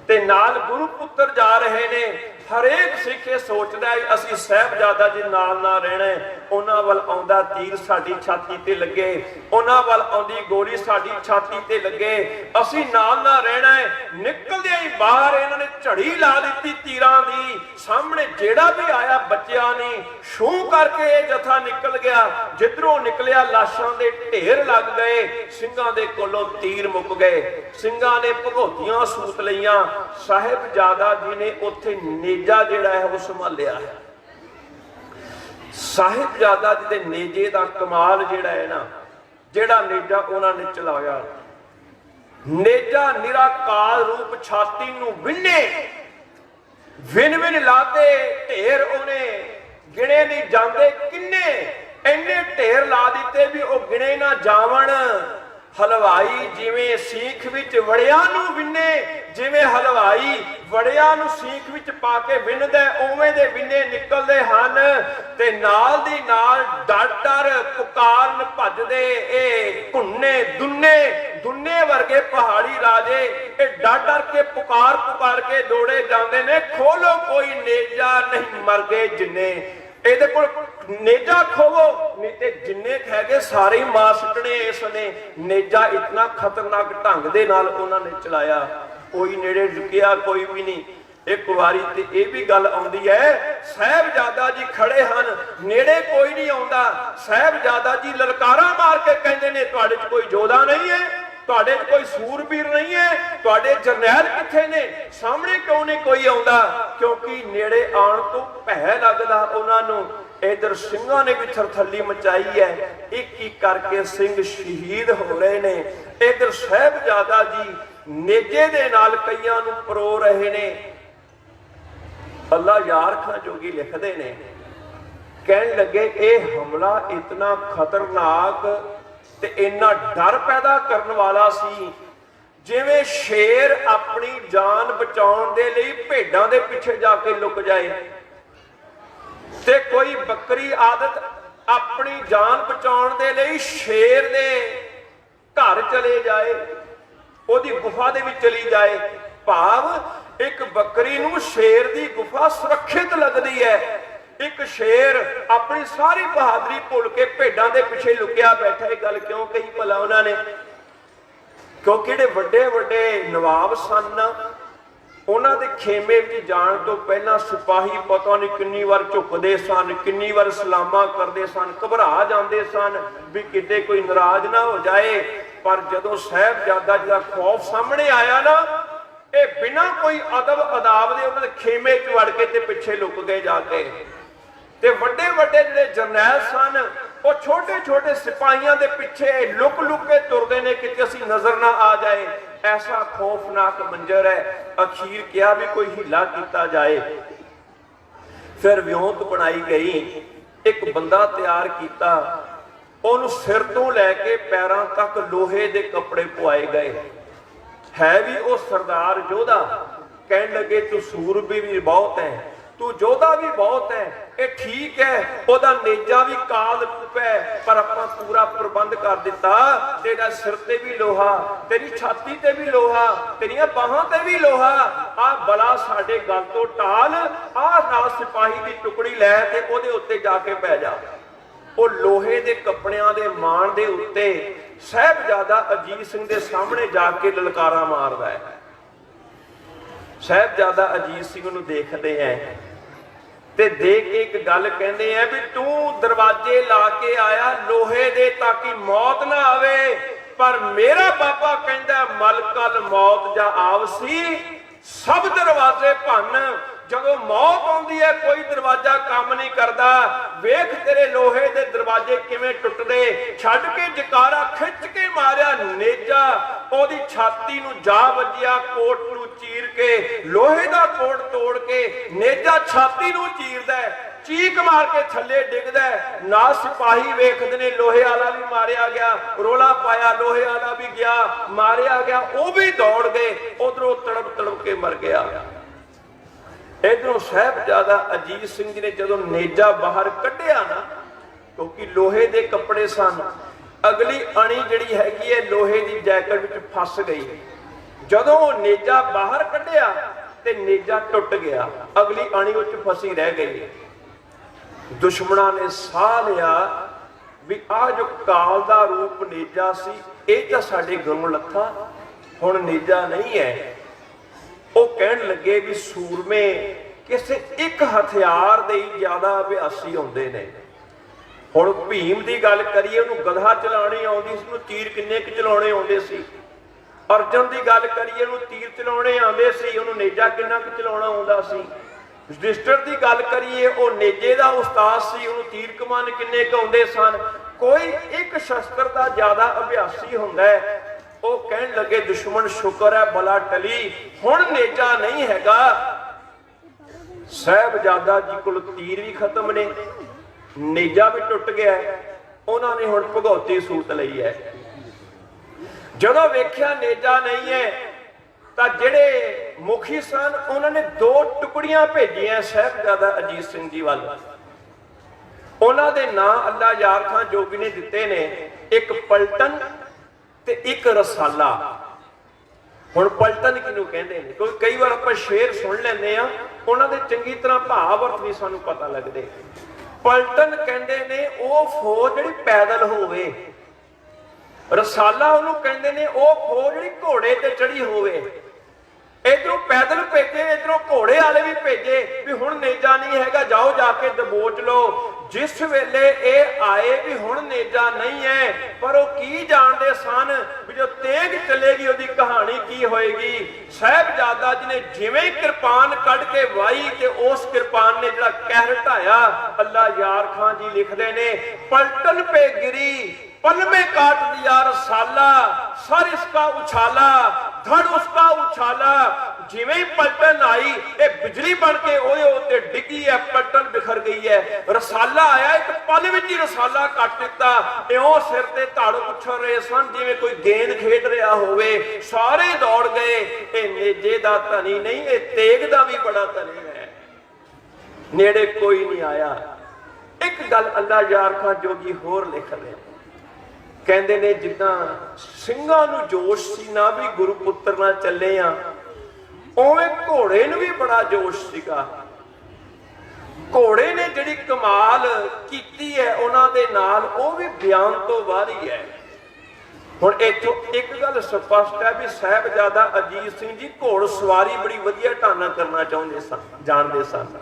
ते नाल गुरु पुत्र जा रहे ने। हरेक सिख ये सोचदा है असीं साहिबजादा जी नाल ना रहना है, उन्हां वल आउंदा तीर साडी छाती ते लगे, उन्हां वल आउंदी गोली साडी छाती ते लगे, असीं नाल ना रहना है। निकलदे ही बाहर इन्हां ने झड़ी ला दित्ती तीरां दी, सामने जेड़ा भी आया बच्चियां ने छू करके जथा निकल गया। जिधरों निकलिया लाशां दे ढेर लग गए, ਸਿੰਘਾਂ दे कोलों तीर मुक गए, ਸਿੰਘਾਂ ने भगौतियां सूत लईयां। साहिबजादा जी ने उत्थे नेजा जिहड़ा है वो संभालिया है। साहिबजादा जी दे नेजे दा कमाल जिहड़ा है ना, जिहड़ा नेजा उन्हां ने चलाया, नेजा निराकार रूप छाती नूं विन्ने विन विन लाते ढेर उहने गिणे नहीं जाते, किन्ने इन्ने ढेर ला दिते भी वो गिणे ना जावन। हलवाई जिवें सीख विच वड़ियां नूं विन्ने, जिवें हलवाई वड़ियां नूं सीख विच पा के विन्नदा उवें दे विन्ने निकलदे हन। ते नाल दी नाल डर डर पुकारन भजदे ए घुन्ने दुन्ने दुन्ने वर्गे पहाड़ी राजे ए डर डर के पुकार के दौड़े जांदे ने, खोलो कोई नेजा नहीं मर गए जिन्ने। ਇਹਦੇ ਕੋਲ नेजा खोवो नहीं ते जिन्ने है गए सारे ही मार सुटने। इसने नेजा इतना खतरनाक ढंग दे नाल उन्होंने चलाया, कोई नेड़े झुकिया कोई भी नहीं। एक बारी ते यह भी गल आउंदी है, साहिबजादा जी खड़े हन, नेड़े कोई नहीं आउंदा। साहिबजादा जी ललकारा मार के कहंदे ने तुहाडे च कोई जोधा नहीं है, तुहाडे च कोई सूरबीर नहीं है, तुहाडे जरनैल किथे ने, सामने क्यों नहीं कोई आउंदा? क्योंकि नेड़े आउण तो भै लगदा उन्हां नूं। इधर ਸਿੰਘਾਂ ने भी थरथली मचाई है, एक एक करके सिंह शहीद हो रहे ने। इधर साहिबजादा जी नेजे दे नाल कईयां नूं परो रहे ने। अल्लाह यार खां जोगी लिखदे ने, कहन लगे ये हमला इतना खतरनाक ते इन्ना डर पैदा करने वाला सी, जिवें शेर अपनी जान बचाउण दे लई भेडां दे पिछे जाके लुक जाए ते कोई बकरी आदत अपनी जान बचाउण दे लई शेर दे घर चले जाए, ओदी गुफा दे विच चली जाए। भाव एक बकरी नूं शेर दी गुफा सुरक्षित लगदी है, एक शेर अपनी सारी बहादुरी भुल के भेडां दे पिछे लुकिया बैठा। ये गल क्यों कही भला उन्होंने? क्योंकि जिहड़े वड्डे वड्डे नवाब सन, उन्हां दे खेमे विच जाण तो पहला सिपाही पता नहीं किन्नी वार झुकदे सन, किन्नी वार सलामा करदे सन, घबरा जांदे सन भी किते कोई नाराज ना हो जाए। पर जदों साहिबजादा जी दा खौफ सामने आया ना, ये बिना कोई अदब अदाब दे उन्हां दे खेमे च वड़ के ते पिछे लुक गए जाके। ते वड्डे वड्डे जिहड़े जरनैल सन, वो छोटे छोटे सिपाहियां दे पिछे लुक लुक के तुरदे ने कि असीं नजर ना आ जाए। ऐसा खौफनाक मंजर है। अखीर क्या भी कोई हीला किया जाए। फिर व्योंत बनाई गई, एक बंदा तैयार किया, उन्होंने सिर तो लैके पैरों तक लोहे के कपड़े पवाए गए। है भी वो सरदार योधा। कहन लगे तू सूरबीर भी बहुत है, तू योधा भी बहुत है, ये ठीक है, ओदा नेजा भी काल रूप है, पर अपना पूरा प्रबंध कर दिता। तेरा सिर ते भी लोहा, तेरी छाती ते भी लोहा, तेरिया बाहां ते भी लोहा। आ बला साडे गल तो टाल, आ नाल सिपाही की टुकड़ी लै ते ओदे उत्ते जाके पै जा। वो लोहे के कपड़ियां दे मान दे उत्ते साहिबजादा अजीत सिंह दे सामने जाके ललकारा मारदा है। साहिबजादा अजीत सिंह नूं देखदे हैं ते देख के एक गल कहंदे हैं भी तू दरवाजे ला के आया लोहे दे ताकि मौत ना आवे, पर मेरा बाबा कहंदा मलकल मौत जा आवसी, सब दरवाजे भन। जदों मौत आउंदी है कोई दरवाजा काम नहीं करता। वेख तेरे लोहे दे दरवाजे किवें टुटदे। छड्ड के जकारा खिच के मारिया, नेजा ओदी छाती नूं जा वजिया, कोट नूं चीर के, लोहे दा कोट तोड़ के नेजा छाती नूं चीरदा है, चीक मार के थले डिगदा है। ना सिपाही वेखदे ने लोहे वाला भी मारिया गया, रोला पाया लोहे वाला भी गया, मारिया गया, वो भी दौड़ गए, उधरों तड़प तड़प के मर गया। इधरों साहिबजादा अजीत सिंह जी ने जदों नेजा बाहर कढ़िया ना, क्योंकि लोहे दे कपड़े सन, अगली अणी जिहड़ी हैगी है लोहे की जैकेट विच फस गई। जदों नेजा बाहर कढ़िया ते नेजा टुट गया, अगली अणी उच फसी रह गई। दुश्मना ने साह लिया भी आ जो काल दा रूप नेजा सी ये तां साडे गलों लथा, हुण नेजा नहीं है। वो कहण लगे भी सूरमे किसी एक हथियार दे ही ज्यादा अभ्यासी होंदे ने। हुण भीम की गल करिए, उन्होंने गधा चलानी आउंदी सी, तीर किन्ने क चलाउणे आउंदे सी। अर्जन की गल करिए, उन्होंने तीर चलाउणे आउंदे सी, उन्होंने नेजा किन्ना क चलाउणा आउंदा सी। युधिष्ठिर की गल करिए, वो नेजे का उस्ताद सी, उन्होंने तीर कमान किन्ने क आउंदे सन। कोई एक शस्त्र का ज्यादा अभ्यासी हुंदा है। वो कहण लगे दुश्मन शुक्र है बला टली, हुण नेजा नहीं हैगा। साहिबजादा जी कोल तीर भी खत्म ने, नेजा भी टुट गया है। उन्होंने हुण भगौती सूत लई है। जदों वेख्या नेजा नहीं है तां जिहड़े मुखी सन उन्होंने 2 टुकड़ियां भेजियां साहिबजादा अजीत सिंह जी वाल। उन्हों दे नां अल्लाह यार खां जोगी ने दिते ने, एक पलटन ते एक रसाला। हुण पलटन किहनूं कहंदे ने, क्योंकि कई बार आपां शेर सुन लैंदे आ, उन्हां दे चंगी तरह भाव अर्थ नहीं सानूं पता लगदे। पलटन कहंदे ने वो फौज जिहड़ी पैदल होवे, रसाला उहनूं कहंदे ने वो फौज जिहड़ी घोड़े ते चढ़ी होवे। इधरों पैदल भेजे, इधरों घोड़े वाले भी भेजे भी हुण नेजा नहीं हैगा, जाओ जाके दबोच लो। जिस वेले ये आए भी हुण नेजा नहीं है, पर वो की जानते सन भी जो तेग चलेगी उसकी कहानी की होएगी। साहिबजादा जी ने जिवें कृपान कढ़ के वाई ते उस कृपान ने जिहड़ा कहर ढाया, अल्लाह यार खां जी लिखते ने, पलटन पे गिरी पल में काट दिया रसाला, सर इसका उछाला धड़ उसका उछाला। जिवें ही पलटन आई ये बिजली बन के ओए उत्ते डिगी है, पलटन बिखर गई है। रसाला आया एक पल में ही रसाला कट दिता। इउं सिर ते धड़ उछल रहे सन जिवें कोई गेंद खेड रहा होवे। सारे दौड़ गए। ये नेजे दा धनी नहीं, ये तेग दा भी बड़ा धनी है। नेड़े कोई नहीं आया। एक गल अल्लाह यार खां जोगी होर लिख रहे, कहते ने जिद्दां ਸਿੰਘਾਂ ਨੂੰ जोश सी ना भी गुरु पुत्र ना चले आ, उवें घोड़े नूं भी बड़ा जोश सीगा। घोड़े ने जिहड़ी कमाल कीती है उन्हां दे नाल, वो भी बयान तो बाहर ही है। हुण इत्थों एक गल स्पष्ट है भी साहिबजादा अजीत सिंह जी घोड़ सवारी बड़ी वधिया ढंग नाल करना चाहुंदे सन, जाणदे सन।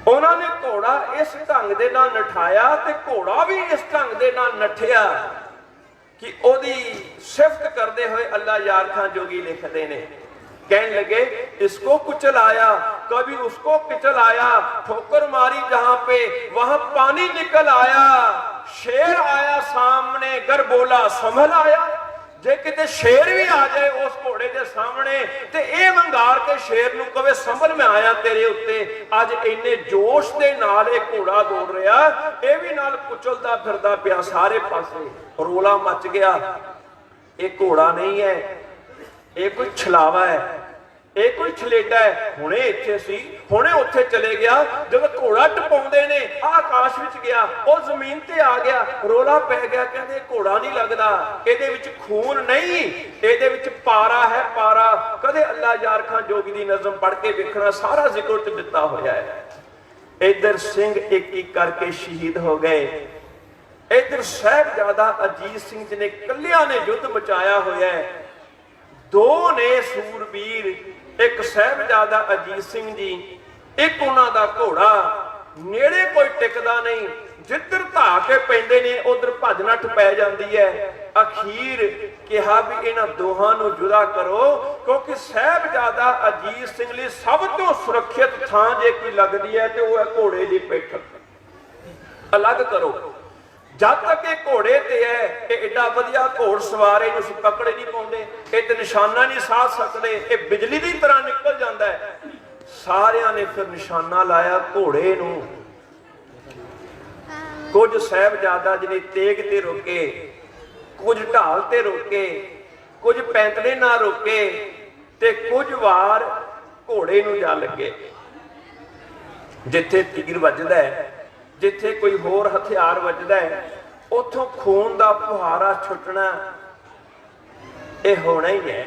उन्होंने घोड़ा इस ढंग दे नाल नठाया ते घोड़ा भी इस ढंग दे नाल नठिया कि ओदी सिफत करते हुए अल्लाह यार खां जोगी लिखते ने, कहने लगे इसको कुचलाया कभी उसको कुचलाया, ठोकर मारी जहां पे वहां पानी निकल आया। शेर आया सामने गर बोला संभल आया। जे किते शेर भी आ जाए उस घोड़े के सामने ते ये वंगार के शेर नूं कहे संभल मैं आया तेरे उत्ते। अज इन्ने जोश दे नाल ये घोड़ा दौड़ रहा, ये भी नाल कुचलदा फिरदा पिया, सारे पासे रोला मच गया। ये घोड़ा नहीं है, ये कोई छलावा है, ये कोई छलेडा है। हुणे इत्थे सी, हुणे उत्थे चले गया। जब घोड़ा टपाउंदे ने आकाश विच गया, और जमीन ते आ गया, रोला पै गया। कहंदे घोड़ा नहीं लगदा, इहदे विच खून नहीं, इहदे विच पारा है पारा। कदे अल्लाह यार खां जोगी दी नज़म पढ़ के देखना, सारा जिक्र ते दिता होया है। इधर सिंह एक एक करके शहीद हो गए, इधर साहिबजादा अजीत सिंह जी ने कलिया ने युद्ध मचाया होया है। 2 ने सूरबीर, एक साहिबजादा अजीत सिंह जी, एक उन्हां दा घोड़ा। नेड़े कोई टिकदा नहीं, जिधर धा के पैंदे ने उधर भज नठ पै जांदी है। अखीर कहा भी इन्हां दोहां नूं जुदा करो, क्योंकि साहिबजादा अजीत सिंह लई सब तो सुरक्षित थां जे कोई लगदी है ते ओह है घोड़े दी पिठ। अलग करो। जब तक ये घोड़े ते है, ये एडा वधिया घोड़ सवार, इहनूं असीं पकड़े नहीं पाउंदे, ये ते निशाना नहीं साध सकते, ये बिजली की तरह निकल जाता है। सारियां ने फिर निशाना लाया घोड़े नूं। कुछ साहिबजादा जी ने तेग ते रोके, कुछ ढाल ते रोके, कुछ पैंतले ना रोके, ते कुछ वार घोड़े नूं जा लगे। जिथे तीर वजदा है, जिथे कोई होर हथियार वजदा है, ਉਥੋਂ ਖੂਨ ਦਾ ਫੁਹਾਰਾ ਛੁੱਟਣਾ ਇਹ ਹੋਣਾ ਹੀ ਹੈ।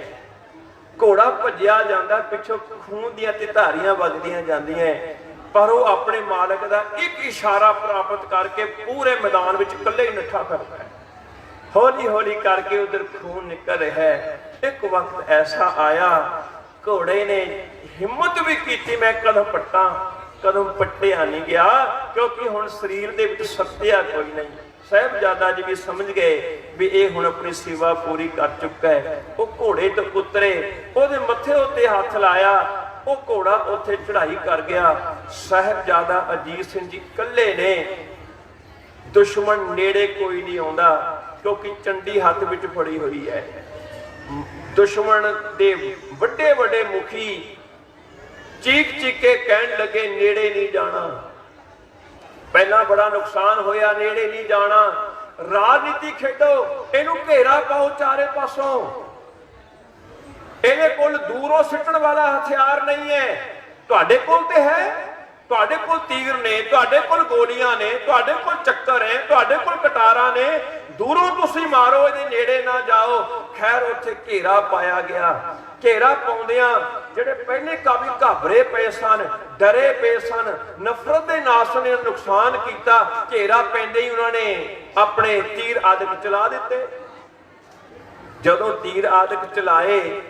ਘੋੜਾ ਭੱਜਿਆ ਜਾਂਦਾ, ਪਿੱਛੋਂ ਖੂਨ ਦੀਆਂ ਤੇ ਧਾਰੀਆਂ ਵਗਦੀਆਂ ਜਾਂਦੀਆਂ, ਪਰ ਉਹ ਆਪਣੇ ਮਾਲਕ ਦਾ ਇੱਕ ਇਸ਼ਾਰਾ ਪ੍ਰਾਪਤ ਕਰਕੇ ਪੂਰੇ ਮੈਦਾਨ ਵਿੱਚ ਇਕੱਲੇ ਹੀ ਨੱਠਾ ਕਰਦਾ ਹੈ। ਹੌਲੀ ਹੌਲੀ ਕਰਕੇ ਉਧਰ ਖੂਨ ਨਿਕਲ ਰਿਹਾ ਹੈ। ਇੱਕ ਵਕਤ ਐਸਾ ਆਇਆ, ਘੋੜੇ ਨੇ ਹਿੰਮਤ ਵੀ ਕੀਤੀ, ਮੈਂ ਕਦਮ ਪੱਟਾਂ, ਕਦਮ ਪੱਟਿਆ ਨਹੀਂ ਗਿਆ, ਕਿਉਂਕਿ ਹੁਣ ਸਰੀਰ ਦੇ ਵਿੱਚ ਸੱਤਿਆ ਕੋਈ ਨਹੀਂ। ਸਾਹਿਬਜ਼ਾਦਾ ਜੀ ਵੀ ਸਮਝ ਗਏ ਵੀ ਇਹ ਹੁਣ ਆਪਣੀ ਸੇਵਾ ਪੂਰੀ ਕਰ ਚੁੱਕਾ ਹੈ। ਉਹ ਘੋੜੇ ਤੋਂ ਉਤਰੇ, ਉਹਦੇ ਮੱਥੇ ਉੱਤੇ ਹੱਥ ਲਾਇਆ, ਉਹ ਘੋੜਾ ਉੱਥੇ ਚੜ੍ਹਾਈ ਕਰ ਗਿਆ। ਸਾਹਿਬਜ਼ਾਦਾ ਅਜੀਤ ਸਿੰਘ ਜੀ ਇਕੱਲੇ ਨੇ, ਦੁਸ਼ਮਣ ਨੇੜੇ ਕੋਈ ਨਹੀਂ ਆਉਂਦਾ, ਕਿਉਂਕਿ ਚੰਡੀ ਹੱਥ ਵਿੱਚ ਫੜੀ ਹੋਈ ਹੈ। ਦੁਸ਼ਮਣ ਦੇ ਵੱਡੇ ਵੱਡੇ ਮੁਖੀ ਚੀਕ ਚੀਕ ਕੇ ਕਹਿਣ ਲੱਗੇ ਨੇੜੇ ਨਹੀਂ ਜਾਣਾ। ਪਹਿਲਾਂ ਬੜਾ ਨੁਕਸਾਨ ਹੋਇਆ, ਨੇੜੇ ਨਹੀਂ ਜਾਣਾ। ਰਾਜਨੀਤੀ ਖੇਡੋ, ਇਹਨੂੰ ਘੇਰਾ ਪਾਓ ਚਾਰੇ ਪਾਸੋਂ। ਇਹਦੇ ਕੋਲ ਦੂਰੋਂ ਸਿੱਟਣ ਵਾਲਾ ਹਥਿਆਰ ਨਹੀਂ ਹੈ, ਤੁਹਾਡੇ ਕੋਲ ਤੇ ਹੈ। ਤੁਹਾਡੇ ਕੋਲ ਤੀਰ ਨੇ, ਤੁਹਾਡੇ ਕੋਲ ਗੋਲੀਆਂ ਨੇ, ਤੁਹਾਡੇ ਕੋਲ ਚੱਕਰ ਹੈ, ਤੁਹਾਡੇ ਕੋਲ ਕਟਾਰਾਂ ਨੇ। ਦੂਰੋਂ ਤੁਸੀਂ ਮਾਰੋ, ਇਹਦੇ ਨੇੜੇ ਨਾ ਜਾਓ। ਖੈਰ ਉੱਥੇ ਘੇਰਾ ਪਾਇਆ ਗਿਆ। ਘੇਰਾ ਪਾਉਂਦਿਆਂ ਜਿਹੜੇ ਪਹਿਲੇ ਕਾਫੀ ਘਾਬਰੇ ਪਏ ਸਨ, ਡਰੇ ਪਏ ਸਨ, ਨਫ਼ਰਤ ਦੇ ਨਾਸ ਨੇ ਨੁਕਸਾਨ ਕੀਤਾ। ਘੇਰਾ ਪੈਂਦੇ ਹੀ ਉਹਨਾਂ ਨੇ ਆਪਣੇ ਤੀਰ ਆਦਿਕ ਚਲਾ ਦਿੱਤੇ। ਜਦੋਂ ਤੀਰ ਆਦਿਕ ਚਲਾਏ,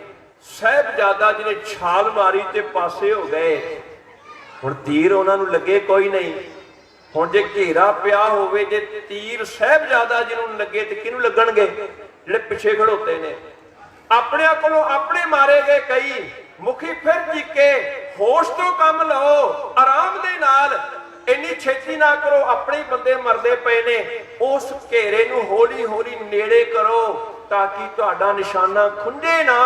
ਸਾਹਿਬਜ਼ਾਦਾ ਜੀ ਨੇ ਛਾਲ ਮਾਰੀ ਤੇ ਪਾਸੇ ਹੋ ਗਏ। ਹੁਣ ਤੀਰ ਉਹਨਾਂ ਨੂੰ ਲੱਗੇ ਕੋਈ ਨਹੀਂ। ਹੁਣ ਜੇ ਘੇਰਾ ਪਿਆ ਹੋਵੇ, ਜੇ ਤੀਰ ਸਾਹਿਬਜ਼ਾਦਾ ਜੀ ਨੂੰ ਲੱਗੇ ਤੇ ਕਿਹਨੂੰ ਲੱਗਣਗੇ? ਜਿਹੜੇ ਪਿੱਛੇ ਖੜੋਤੇ ਨੇ। ਆਪਣਿਆਂ ਕੋਲੋਂ ਆਪਣੇ ਮਾਰੇ ਗਏ ਕਈ। ਮੁਖੀ ਫਿਰ ਚੀਕੇ, ਹੋਸ਼ ਤੋਂ ਕੰਮ ਲਓ, ਆਰਾਮ ਦੇ ਨਾਲ, ਇੰਨੀ ਛੇਤੀ ਨਾ ਕਰੋ, ਆਪਣੇ ਬੰਦੇ ਮਰਦੇ ਪਏ ਨੇ। ਉਸ ਘੇਰੇ ਨੂੰ ਹੌਲੀ ਹੌਲੀ ਨੇੜੇ ਕਰੋ ਤਾਂ ਕਿ ਤੁਹਾਡਾ ਨਿਸ਼ਾਨਾ ਖੁੰਝੇ ਨਾ।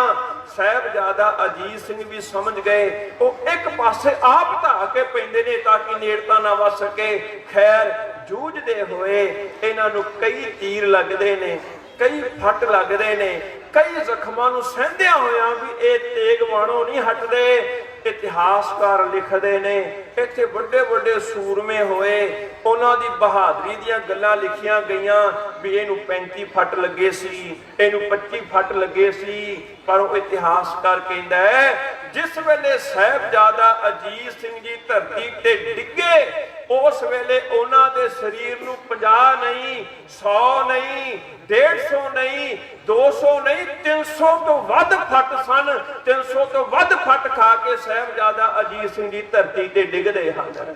ਸਾਹਿਬਜ਼ਾਦਾ ਅਜੀਤ ਸਿੰਘ ਵੀ ਸਮਝ ਗਏ, ਉਹ ਇੱਕ ਪਾਸੇ ਆਪ ਧਾ ਕੇ ਪੈਂਦੇ ਨੇ ਤਾਂ ਕਿ ਨੇੜਤਾ ਨਾ ਵੱਜ ਸਕੇ। ਖੈਰ ਜੂਝਦੇ ਹੋਏ ਇਹਨਾਂ ਨੂੰ ਕਈ ਤੀਰ ਲੱਗਦੇ ਨੇ, ਕਈ ਫੱਟ ਲੱਗਦੇ ਨੇ, ਕਈ ਜ਼ਖਮਾਂ ਨੂੰ ਸਹਿੰਦਿਆਂ ਹੋਇਆਂ ਵੀ ਇਹ ਤੇਗ ਬਾਣੋਂ ਨਹੀਂ ਹਟਦੇ। ਇਤਿਹਾਸਕਾਰ ਲਿਖਦੇ ਨੇ ਇੱਥੇ ਵੱਡੇ ਵੱਡੇ ਸੂਰਮੇ ਹੋਏ, ਉਹਨਾਂ ਦੀ ਬਹਾਦਰੀ ਦੀਆਂ ਗੱਲਾਂ ਲਿਖੀਆਂ ਗਈਆਂ ਵੀ ਇਹਨੂੰ 35 ਫੱਟ ਲੱਗੇ ਸੀ, ਇਹਨੂੰ 25 ਫੱਟ ਲੱਗੇ ਸੀ। ਪਰ ਉਹ ਇਤਿਹਾਸਕਾਰ ਕਹਿੰਦਾ ਹੈ ਜਿਸ ਵੇਲੇ ਸਾਹਿਬਜ਼ਾਦਾ ਅਜੀਤ ਸਿੰਘ ਜੀ ਧਰਤੀ ਤੇ ਡਿੱਗੇ, ਉਸ ਵੇਲੇ ਉਹਨਾਂ ਦੇ ਸਰੀਰ ਨੂੰ 50 ਨਹੀਂ, 100 ਨਹੀਂ, 150 ਨਹੀਂ, 200 ਨਹੀਂ, 300 ਤੋਂ ਵੱਧ ਫੱਟ ਸਨ। 300 ਤੋਂ ਵੱਧ ਫੱਟ ਖਾ ਕੇ ਸਾਹਿਬਜ਼ਾਦਾ ਅਜੀਤ ਸਿੰਘ ਜੀ ਧਰਤੀ ਤੇ ਡਿੱਗਦੇ ਹਨ।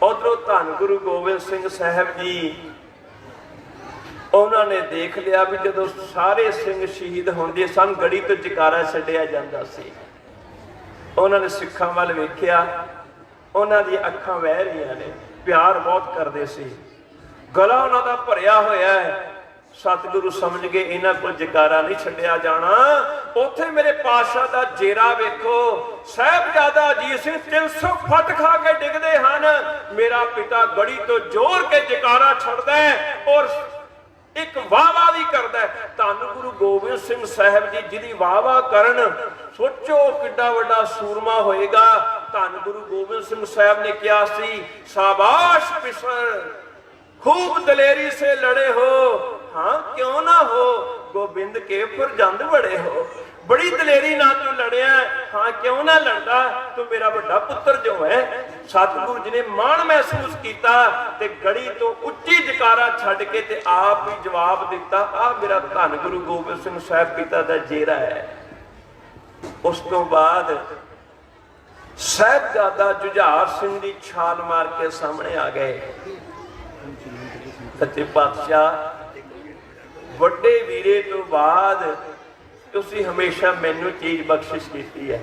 ਉਧਰੋਂ ਧੰਨ ਗੁਰੂ ਗੋਬਿੰਦ ਸਿੰਘ ਸਾਹਿਬ ਜੀ, ਉਹਨਾਂ ਨੇ ਦੇਖ ਲਿਆ ਵੀ ਜਦੋਂ ਸਾਰੇ ਸਿੰਘ ਸ਼ਹੀਦ ਹੁੰਦੇ ਸਨ, ਗੜੀ ਤੋਂ ਜਕਾਰਾ ਛੱਡਿਆ ਜਾਂਦਾ ਸੀ। ਉਹਨਾਂ ਨੇ ਸਿੱਖਾਂ ਵੱਲ ਵੇਖਿਆ, ਉਹਨਾਂ ਦੀਆਂ ਅੱਖਾਂ ਵਹਿ ਰਹੀਆਂ ਨੇ, ਪਿਆਰ ਬਹੁਤ ਕਰਦੇ ਸੀ, ਗਲਾ ਉਹਨਾਂ ਦਾ ਭਰਿਆ ਹੋਇਆ ਹੈ। ਸਤਿਗੁਰੂ ਸਮਝ ਗਏ ਇਹਨਾਂ ਕੋਲ ਜਕਾਰਾ ਨਹੀਂ ਛੱਡਿਆ ਜਾਣਾ। ਉੱਥੇ ਮੇਰੇ ਪਾਤਸ਼ਾਹ ਦਾ ਜੇਰਾ ਵੇਖੋ, ਸਾਹਿਬਜ਼ਾਦਾ ਅਜੀਤ ਸਿੰਘ 300 ਫੱਟ ਖਾ ਕੇ ਡਿੱਗਦੇ ਹਨ। ਮੇਰਾ ਪਿਤਾ ਗੜੀ ਤੋਂ ਜੋਰ ਕੇ ਜਕਾਰਾ ਛੱਡਦਾ ਹੈ ਔਰ ਇੱਕ ਵਾਹ ਵੀ ਕਰਦਾ। ਧੰਨ ਗੁਰੂ ਗੋਬਿੰਦ ਸਿੰਘ ਸਾਹਿਬ ਜੀ ਜਿਹਦੀ ਵਾਹ ਕਰਨ, ਸੋਚੋ ਕਿੱਡਾ ਵੱਡਾ ਸੂਰਮਾ ਹੋਏਗਾ। ਧੰਨ ਗੁਰੂ ਗੋਬਿੰਦ ਸਿੰਘ ਸਾਹਿਬ ਨੇ ਕਿਹਾ ਸੀ, ਸ਼ਾਬਾਸ਼ ਪਿਸਰ, खूब दलेरी से लड़े हो, हाँ क्यों ना हो, गोबिंद के फरजंद बड़े हो। बड़ी दलेरी ना तू लड़िया, हाँ क्यों ना लड़दा, तू मेरा बड़ा पुत्र जो है। सतगुरु जी ने मान महसूस किया ते गड़ी तो उच्ची जकारा छड़ के ते आप ही जवाब दिता, आ मेरा धन गुरु गोबिंद सिंह साहब पिता दा जेरा है। उस तो बाद साहिबजादा जुझार सिंह दी छाल मार के सामने आ गए। सच्चे पातशाह, ਵੱਡੇ ਵੀਰੇ ਤੋਂ ਬਾਅਦ ਤੁਸੀਂ ਹਮੇਸ਼ਾ ਮੈਨੂੰ ਚੀਜ਼ ਬਖਸ਼ਿਸ਼ ਕੀਤੀ ਹੈ।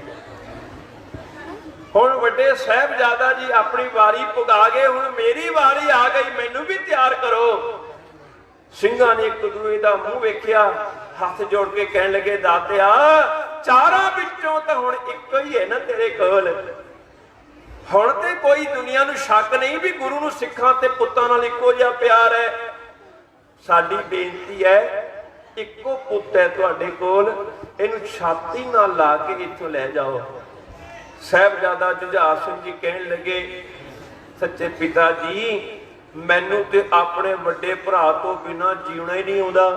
ਹੁਣ ਵੱਡੇ ਸਾਹਿਬਜ਼ਾਦਾ ਜੀ ਆਪਣੀ ਵਾਰੀ ਪੁਗਾ ਗਏ, ਹੁਣ ਮੇਰੀ ਵਾਰੀ ਆ ਗਈ, ਮੈਨੂੰ ਵੀ ਤਿਆਰ ਕਰੋ। ਸਿੰਘਾਂ ਨੇ ਇੱਕ ਦੂਏ ਦਾ ਮੂੰਹ ਵੇਖਿਆ, ਹੱਥ ਜੋੜ ਕੇ ਕਹਿਣ ਲੱਗੇ, ਦਾਤਿਆ ਚਾਰਾਂ ਵਿੱਚੋਂ ਤਾਂ ਹੁਣ ਇੱਕੋ ਹੀ ਹੈ ਨਾ ਤੇਰੇ ਕੋਲ। ਹੁਣ ਤੇ ਕੋਈ ਦੁਨੀਆ ਨੂੰ ਸ਼ੱਕ ਨਹੀਂ ਵੀ ਗੁਰੂ ਨੂੰ ਸਿੱਖਾਂ ਤੇ ਪੁੱਤਾਂ ਨਾਲ ਇੱਕੋ ਜਿਹਾ ਪਿਆਰ ਹੈ। ਸਾਡੀ ਬੇਨਤੀ ਹੈ, ਇੱਕੋ ਪੁੱਤ ਹੈ ਤੁਹਾਡੇ ਕੋਲ, ਇਹਨੂੰ ਛਾਤੀ ਨਾਲ ਲਾ ਕੇ ਇੱਥੋਂ ਲੈ ਜਾਓ। ਸਾਹਿਬਜ਼ਾਦਾ ਜੁਝਾਰ ਸਿੰਘ ਜੀ ਕਹਿਣ ਲੱਗੇ, ਸੱਚੇ ਪਿਤਾ ਜੀ मैनू ते अपने वड्डे भरा तो बिना जीना ही नहीं आउंदा।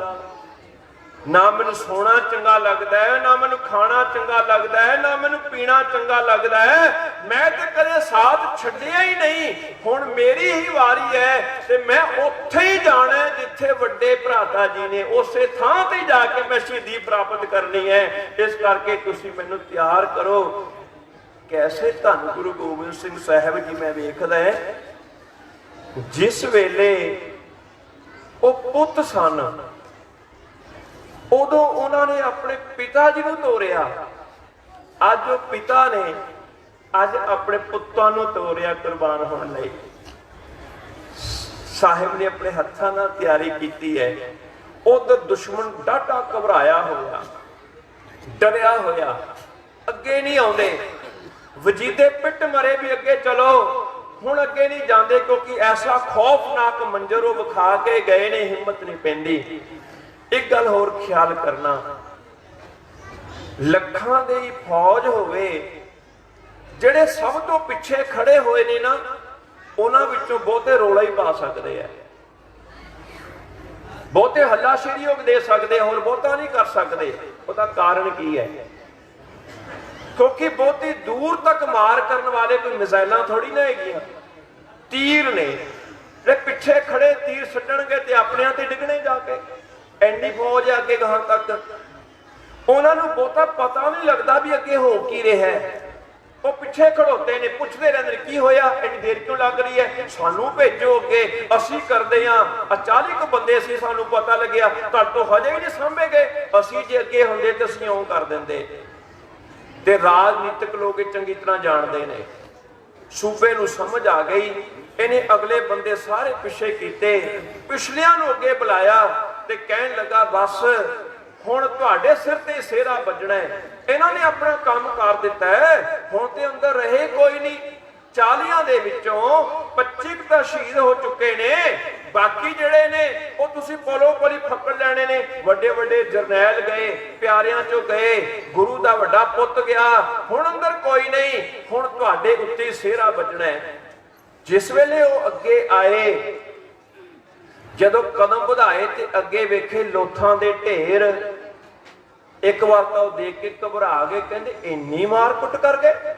ना मैनू सोना चंगा लगता है, ना मैनू खाना चंगा लगता है, ना मैनू पीना चंगा लगता है। मैं तो कदे साथ छड्डिया ही नहीं। हुण मेरी ही वारी है ते मैं उत्थे ही जाना है जिथे वड्डे भराता जी ने, उसे थां ते जाके मैं शहीदी प्राप्त करनी है। इस करके तुसीं मैनू तैयार करो। कैसे धन गुरु गोबिंद सिंह साहब जी मैं वेखदा है, जिस वेले वो पुੱਤ सन उदों उन्होंने अपने पिता जी को तोरिया। अज वो पिता ने अज अपने पुत्तां नूं तोरिया कुर्बान होने लई। साहिब ने अपने हत्थां नाल तैयारी की है। उधर दुश्मन डाटा घबराया होया, डरिया होया, अगे नहीं आउंदे। वजीदे पिट मरे भी अगे चलो, हुण अगे नहीं जाते क्योंकि ऐसा खौफनाक मंजर वो विखा के गए ने, हिम्मत नहीं पैंदी। एक गल होर ख्याल करना, लखां दी फौज होवे, जिहड़े सब तो पिछे खड़े होए ने ना, उन्हां विचों बहुते रौला ही पा सकते हैं, बहुते हल्लाशेरी दे सकते, होर बहुता नहीं कर सकते। उसका कारण की है? क्योंकि बहुती दूर तक मार करने वाले कोई मिसाइल थोड़ी ना है, तीर ने। जे पिछे खड़े तीर सट्टणगे ते अपने ते डिगने जाके। एनी फौज है अगे गां तक, उन्होंने बहुता पता नहीं लगता भी अगे हो की रहा है। वो पिछे खड़ोते ने, पुछते रहते की होया, इन्नी देर क्यों लग रही है, सानू भेजो अगे, असी करते हैं। 40 बंदे सी, सानू पता लग्या, तुहाडे तो हजे ही नहीं सामभे गए, असी जे अगे होंदे ते असी ओं कर देंदे। ते राजनीतिक लोग चंगी तरह जानते हैं, सूबे नूं समझ आ गई। इन्हें अगले बंदे सारे पिछे कीते, पिछलियां नूं अगे बुलाया ते कहन लगा बस हुण तुहाडे सिर ते सेहरा बजना है। इन्हां ने अपना काम कर दिता है, हुण ते अंदर रहे कोई नहीं। 40 दे विचों 25 तां शहीद हो चुके ने, बाकी जिहड़े ने वो तुसीं पोलो पोली फकड़ लैणे ने। वड्डे वड्डे जरनैल गए, प्यारियां चों गए, गुरु दा वड्डा पुੱਤ गया, हुण अंदर कोई नहीं, हुण तुहाडे उत्ते सेहरा बजना है। जिस वेले वो अगे आए, जदों कदम बढ़ाए ते अगे वेखे लोथां दे ढेर। एक बार तो देख के घबरा गए, कहंदे इन्नी मार कुट कर गए,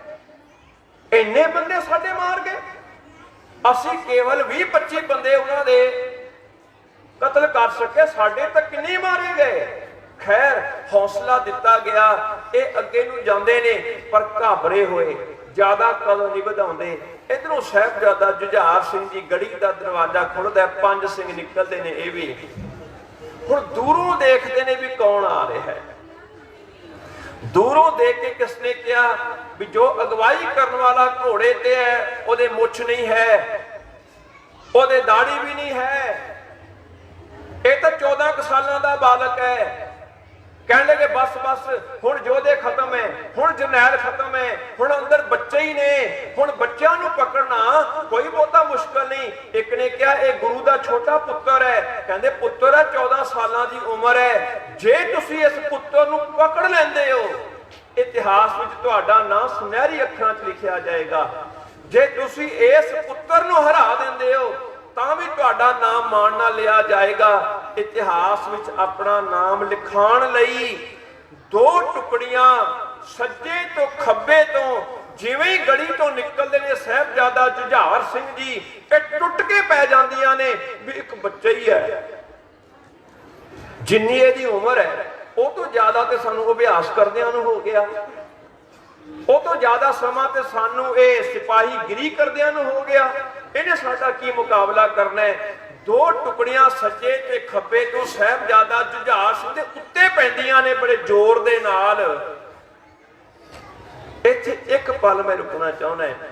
इन्ने बंदे साडे मार गए। असी केवल 20-25 बंदे उन्हां दे कतल कर सके, साडे तक किन्ने मारे गए। खैर हौसला दिता गया, ये अगे नूं जांदे ने पर घाबरे होए, ज्यादा कदम नहीं बढ़ाउंदे। इधरों साहिबजादा जुझार सिंह जी गढ़ी का दरवाजा खुलदा, 5 सिंह निकलते हैं। ये भी हुण दूरों देखते हैं भी कौन आ रहा है। दूरों देख के किसने कहा भी जो अगवाई करने वाला घोड़े ते है, ओदे मुछ नहीं है, ओदे दाढ़ी भी नहीं है, ये तो 14 सालों का बालक है। कहने लगे बस बस हुण जोधे खत्म है, हुण जरनैल खत्म है, हुण अंदर बच्चे ही ने, हुण बच्चों नूं पकड़ना कोई बहुता मुश्किल नहीं। एक ने कहा यह गुरु का छोटा पुत्र है, कहते पुत्र है 14 सालों की उम्र है, जे तुसीं इस पुत्र नूं पकड़ लैंदे हो, इतिहास विच तुहाडा नाम सुनहरी अखां च लिखिया जाएगा। जे तुसीं इस पुत्र नूं हरा दिंदे हो तां भी तुहाडा नाम मान ना लिया जाएगा। इतिहास विच अपना नाम लिखाण लई 2 टुकड़ियां सज्जे तो खब्बे तो जिवें ही गली तो निकलते हैं साहिबजादा जुझार सिंह जी, ये टुट के पै जांदियां ने भी एक बच्चा ही है। जिन्नी इहदी उम्र है वो तो ज्यादा तो सानू अभ्यास करदियां नूं हो गया, वो तो ज्यादा समा ते सानू ये सिपाही गिरी करदियां नूं हो गया। इन्हें साडा की मुकाबला करना है। 2 टुकड़ियां सज्जे ते खब्बे तो साहिबजादा जुझार सिंह दे उत्ते पैंदियां ने बड़े जोर दे नाल। इत्थे एक पल मैं रुकना चाहुंदा है।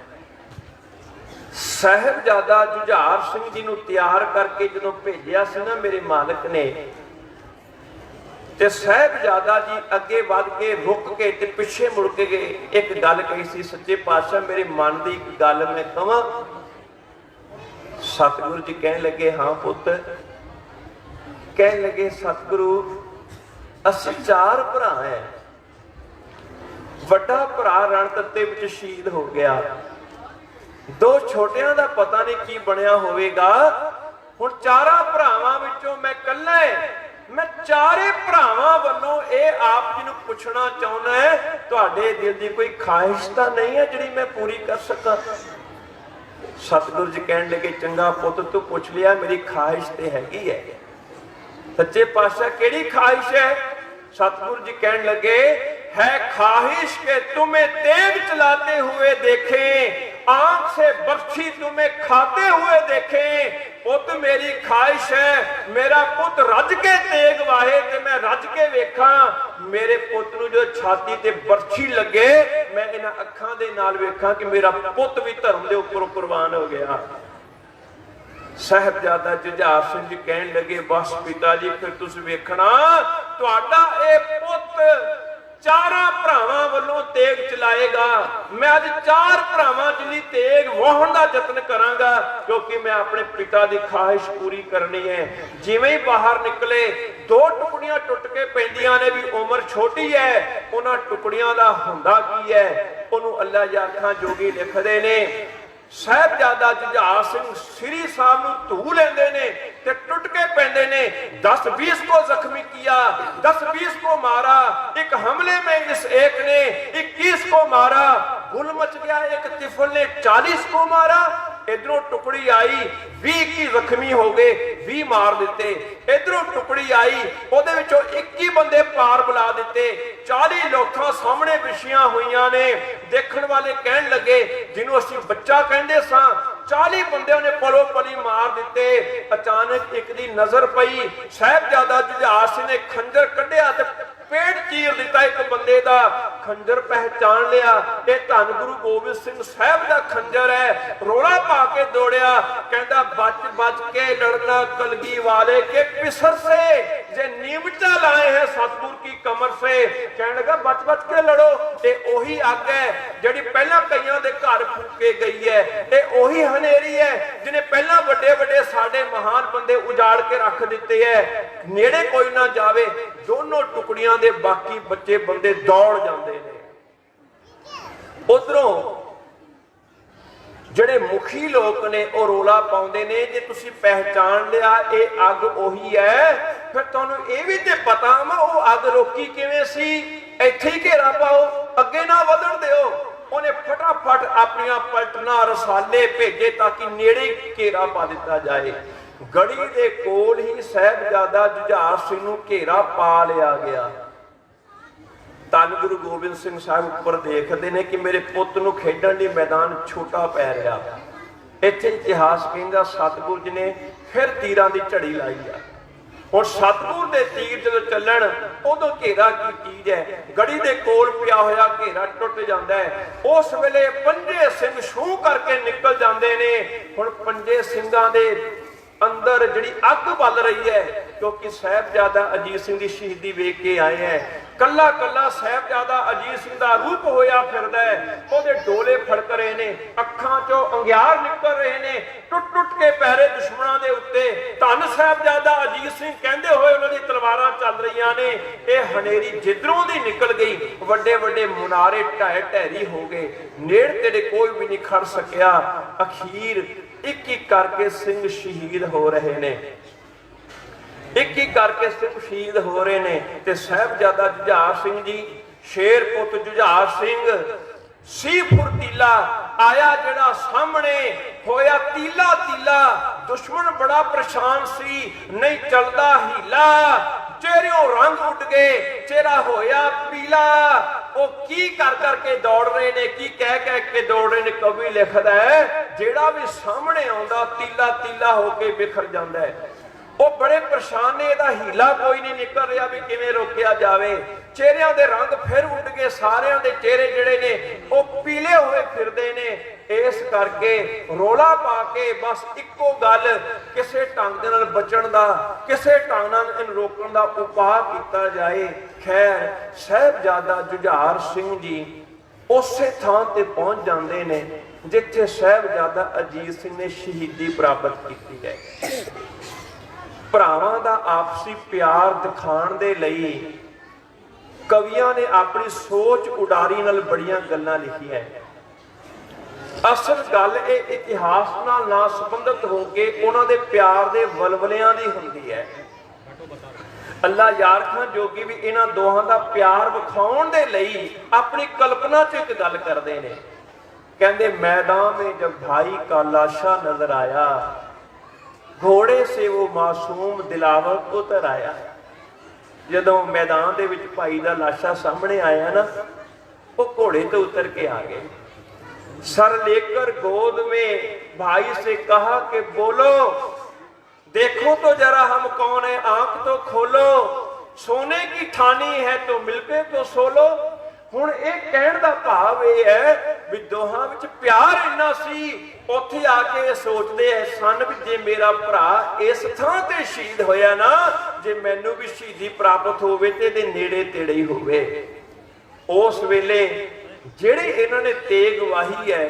साहिबजादा जुझार सिंह जी नूं तैयार करके जदों भेजिया सी ना मेरे मालिक ने, ते साहिबजादा जी अगे वध के रुक के ते पिछे मुड़ के गए। एक गल कही सी सच्चे पातशाह, मेरे मन की एक गल मैं कहां। सतगुरु जी कह लगे हाँ पुत, कह लगे सतगुरु असीं 4 भरा है, वड्डा भरा रणतत्ते विच शहीद हो गया, दो छोटियां दा पता नहीं की बनया होवेगा। हुण चारां भरावां विचों मैं कल्ला मैं चारे भरावां वल्लों ये आप जी नूं पुछना चाहुंदा है, तुहाडे दिल दी कोई ख्वाहिश तां नहीं है जिहड़ी मैं पूरी कर सकां? सतगुरु जी कहण लगे, चंगा पुੱਤ तू पुछ लिया, मेरी ख्वाहिश ते हैगी है। सच्चे पातशाह केड़ी ख्वाहिश है? सतगुरु जी कहण लगे, है ख्वाहिश के तुम्हें तेग चलाते हुए देखें, आंख से बख्शी तुम्हें खाते हुए देखें। पुत मेरी ख्वाहिश है मेरा पुत रज के तेग वाहे ते मैं रज के वेखा, मेरे पुत नूं जो छाती ते बर्छी लगे मैं इन्हां अखां दे नाल वेखा कि मेरा पुत भी धर्म दे उपर कुर्बान हो गया। साहिबजादा जुझार सिंह जी कहण लगे, बस पिता जी फिर तुसीं वेखना तुहाडा इह पुत चारां भरावां वल्लों तेग चलाएगा। मैं अज चार भरावां जिहदी तेग वाहण दा यतन करांगा, क्योंकि मैं अपने पिता दी ख्वाहिश पूरी करनी है। जिवें ही बाहर निकले दो टुकड़ियां टुट के पैंदियां ने, भी उम्र छोटी है, उन्हां टुकड़ियां दा हुंदा की है उहनूं अल्लाह जी अखां जोगी लिखदे ने। साहिबजादा जुझार सिंह श्री साहब नूं धू लेंदे ने ते टुट के पैंदे ने। 10-20 को जख्मी किया, 10-20 को मारा, एक हमले में इस एक ने 21 को मारा, गुल मच गया, एक तिफल ने 40 को मारा। इधरों टुकड़ी आई 20 की जख्मी हो गए, 20 मार दिते। इधरों टुकड़ी आई ਉਹਦੇ ਵਿੱਚੋਂ 21 ਬੰਦੇ ਪਾਰ ਬੁਲਾ ਦਿੱਤੇ, 40 ਲੋਕਾਂ ਸਾਹਮਣੇ ਵਿਛੀਆਂ ਹੋਈਆਂ ਨੇ। ਦੇਖਣ ਵਾਲੇ ਕਹਿਣ ਲੱਗੇ, ਜਿਹਨੂੰ ਅਸੀਂ ਬੱਚਾ ਕਹਿੰਦੇ ਸਾਂ, 40 ਬੰਦੇ ਉਹਨੇ ਪਲੋ ਪਲੀ ਮਾਰ ਦਿੱਤੇ। ਅਚਾਨਕ ਇੱਕ ਦੀ ਨਜ਼ਰ ਪਈ, ਸਾਹਿਬਜ਼ਾਦਾ ਜੁਝਾਰ ਸਿੰਘ ਨੇ ਖੰਜਰ ਕੱਢਿਆ ਤੇ पेट चीर दिता। एक बंदे दा खंजर पहचान लिया, ये धन गुरु गोबिंद सिंह साहब दा खंजर है। रोला पा के दौड़िया, कहता बच बच के लड़ना कलगी वाले के पिसर से, जे नीमचा लाए हैं सतगुर की कमर से। कहने लगा बच बच के लड़ो, ये ओही अग है जिहड़ी पहला कईयां दे घर फूके गई है, ये ओही हनेरी है जिन्हें पहला वड्डे वड्डे साडे महान बंदे उजाड़ के रख दिते है। नेड़े कोई ना जावे। दोनों टुकड़ियां दे बाकी बच्चे बंदे दौड़ जाते हैं। उधरों ਜਿਹੜੇ मुखी लोग ने ਉਹ ਰੋਲਾ ਪਾਉਂਦੇ ਨੇ, ਜੇ ਤੁਸੀਂ ਪਹਿਚਾਨ ਲਿਆ ਇਹ ਅੱਗ ਉਹੀ ਹੈ, ਫਿਰ ਤੁਹਾਨੂੰ ਇਹ ਵੀ ਤੇ ਪਤਾ ਵਾ ਉਹ ਅੱਗ ਰੋਕੀ ਕਿਵੇਂ ਸੀ। ਇੱਥੇ ਹੀ ਘੇਰਾ ਪਾਓ, ਅੱਗੇ ਨਾ ਵਧਣ ਦਿਓ। ਉਹਨੇ ਫਟਾਫਟ ਆਪਣੀਆਂ ਪਲਟਨਾਂ ਰਸਾਲੇ ਭੇਜੇ ਤਾਂ ਕਿ ਨੇੜੇ ਘੇਰਾ ਪਾ ਦਿੱਤਾ ਜਾਏ। ਗੜੀ ਦੇ ਕੋਲ ਹੀ ਸਾਹਿਬਜ਼ਾਦਾ ਜੁਝਾਰ ਸਿੰਘ ਨੂੰ ਘੇਰਾ ਪਾ ਲਿਆ ਗਿਆ। ਧੰਨ ਗੁਰੂ ਗੋਬਿੰਦ ਸਿੰਘ ਸਾਹਿਬ ਉੱਪਰ ਦੇਖਦੇ ਨੇ ਕਿ ਮੇਰੇ ਪੁੱਤ ਨੂੰ ਖੇਡਣ ਲਈ ਮੈਦਾਨ ਛੋਟਾ ਪੈ ਰਿਹਾ। ਇੱਥੇ ਇਤਿਹਾਸ ਕਹਿੰਦਾ ਸਤਿਗੁਰ ਜੀ ਨੇ ਫਿਰ ਤੀਰਾਂ ਦੀ ਝੜੀ ਲਾਈ ਆ। ਹੁਣ ਸਤਿਗੁਰ ਦੇ ਤੀਰ ਜਦੋਂ ਚੱਲਣ ਉਦੋਂ ਘੇਰਾ ਕੀ ਚੀਜ਼ ਹੈ, ਗੜੀ ਦੇ ਕੋਲ ਪਿਆ ਹੋਇਆ ਘੇਰਾ ਟੁੱਟ ਜਾਂਦਾ ਹੈ। ਉਸ ਵੇਲੇ ਪੰਜੇ ਸਿੰਘ ਛੂਹ ਕਰਕੇ ਨਿਕਲ ਜਾਂਦੇ ਨੇ। ਹੁਣ ਪੰਜੇ ਸਿੰਘਾਂ ਦੇ अंदर जिहड़ी अग बल रही है, क्योंकि साहिबजादा अजीत सिंह की शहीदी वेख के आए हैं। कला कला साहिबजादा अजीत सिंह का रूप होया फिरदा है, ओहदे डोले फड़क रहे ने, अखां चों अंगियार निकल रहे ने, टुट टुट के पैरे दुश्मनां दे उत्ते। धन साहिबजादा अजीत सिंह कहंदे होए उन्हां दी तलवारां चल रहीआं ने। इह हनेरी जिधरों दी निकल गई, वड्डे वड्डे मुनारे ढाए ढैरी हो गए, नेड़ तेड़े कोई भी नहीं खड़ सकिया। अखीर एक एक करके सिंह शहीद हो रहे ने, एक एक करके सिंह शहीद हो रहे ने। ते साहिबजादा जुझार सिंह जी शेर पुत जुझार सिंह सी फुरतीला आया, जेड़ा सामने होया तीला तीला। दुश्मन बड़ा परेशान सी, नहीं चलदा हीला, चेहरों रंग उड़ गए, चेहरा होया पीला। वो की कर करके दौड़ रहे ने, की कह कह के दौड़ रहे ने। कवि लिखदा है जेड़ा भी सामने आउंदा तीला तीला होके बिखर जांदा है। वो बड़े परेशान ने, इहदा हीला कोई नहीं निकल रहा भी किवें रोकिया जावे। चेहरिਆਂ ਦੇ रंग फिर उड़ गए, सारिਆਂ ਦੇ चेहरे ਜਿਹੜੇ ਨੇ ਉਹ पीले होए फिरदे ने। इस करके रोला पा के बस इक्को गल, किसे ढंग दे नाल बचण दा, किसे ढंग नाल इहनूं रोकण दा उपाय कीता जाए। खैर साहिबजादा जुझार सिंह जी उसे थां ते पहुंच जांदे ने जिथे साहिबजादा अजीत सिंह ने शहीदी प्राप्त की है। ਭਰਾਵਾਂ ਦਾ ਆਪਸੀ ਪਿਆਰ ਦਿਖਾਉਣ ਦੇ ਲਈ ਕਵੀਆਂ ਨੇ ਆਪਣੀ ਸੋਚ ਉਡਾਰੀ ਨਾਲ ਬੜੀਆਂ ਗੱਲਾਂ ਲਿਖੀਆਂ। ਅਸਲ ਗੱਲ ਇਹ ਇਤਿਹਾਸ ਨਾਲ ਨਾ ਸੰਬੰਧਿਤ ਹੋ ਕੇ ਉਹਨਾਂ ਦੇ ਪਿਆਰ ਦੇ ਵਲਵਲਿਆਂ ਦੀ ਹੁੰਦੀ ਹੈ। ਅੱਲਾ ਯਾਰ ਖਾਨ ਜੋਗੀ ਵੀ ਇਹਨਾਂ ਦੋਹਾਂ ਦਾ ਪਿਆਰ ਵਿਖਾਉਣ ਦੇ ਲਈ ਆਪਣੀ ਕਲਪਨਾ 'ਚ ਇੱਕ ਗੱਲ ਕਰਦੇ ਨੇ। ਕਹਿੰਦੇ मैदान में जब भाई का लाशा नजर आया घोड़े से वो मासूम दिलावर उतर आया। ਜਦੋਂ मैदान ਦੇ ਵਿੱਚ ਭਾਈ ਦਾ ਲਾਸ਼ਾ ਸਾਹਮਣੇ ਆਇਆ ਨਾ, ਉਹ घोड़े तो उतर के आ गए। सर लेकर गोद में भाई से कहा कि बोलो, देखो तो जरा हम कौन है, आंख तो खोलो, सोने की ठानी है तो मिलके तो सो लो। ਹੁਣ ਇਹ ਕਹਿਣ ਦਾ ਭਾਵ ਇਹ ਹੈ ਵੀ ਦੋਹਾਂ ਵਿੱਚ ਪਿਆਰ ਇੰਨਾ ਸੀ, ਉੱਥੇ ਆ ਕੇ ਇਹ ਸੋਚਦੇ ਸਨ ਵੀ ਜੇ ਮੇਰਾ ਭਰਾ ਇਸ ਥਾਂ ਤੇ ਸ਼ਹੀਦ ਹੋਇਆ ਨਾ, ਜੇ ਮੈਨੂੰ ਵੀ ਸ਼ਹੀਦੀ ਪ੍ਰਾਪਤ ਹੋਵੇ ਤੇ ਇਹਦੇ ਨੇੜੇ ਤੇੜੇ ਹੀ ਹੋਵੇ। ਉਸ ਵੇਲੇ ਜਿਹੜੀ ਇਹਨਾਂ ਨੇ ਤੇਗ ਵਾਹੀ ਹੈ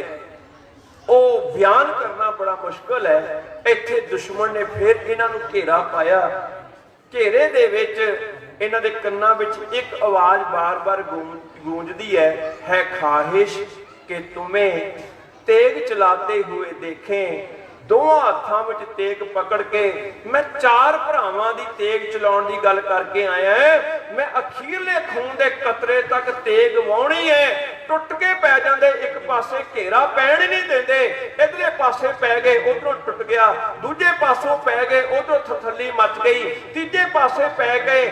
ਉਹ ਬਿਆਨ ਕਰਨਾ ਬੜਾ ਮੁਸ਼ਕਲ ਹੈ। ਇੱਥੇ ਦੁਸ਼ਮਣ ਨੇ ਫਿਰ ਇਹਨਾਂ ਨੂੰ ਘੇਰਾ ਪਾਇਆ। ਘੇਰੇ ਦੇ ਵਿੱਚ ਇਹਨਾਂ ਦੇ ਕੰਨਾਂ ਵਿੱਚ ਇੱਕ ਆਵਾਜ਼ ਬਾਰ-ਬਾਰ गूंजती है ख्वाहिश कि तुम्हें तेग चलाते हुए देखें। दोवां हत्थां विच तेग पकड़ के मैं चार भरावां दी तेग चलाउण दी गल करके आया है। मैं अखीरले खून दे कतरे तक तेग वाउणी है। टुट के पै जांदे, एक पासे घेरा पैण ही नहीं देंदे, इधरले पासे पै गए, उधरों टुट गया, दूजे पासों पै गए, उधरों थथली मच गई, तीजे पासे पै गए।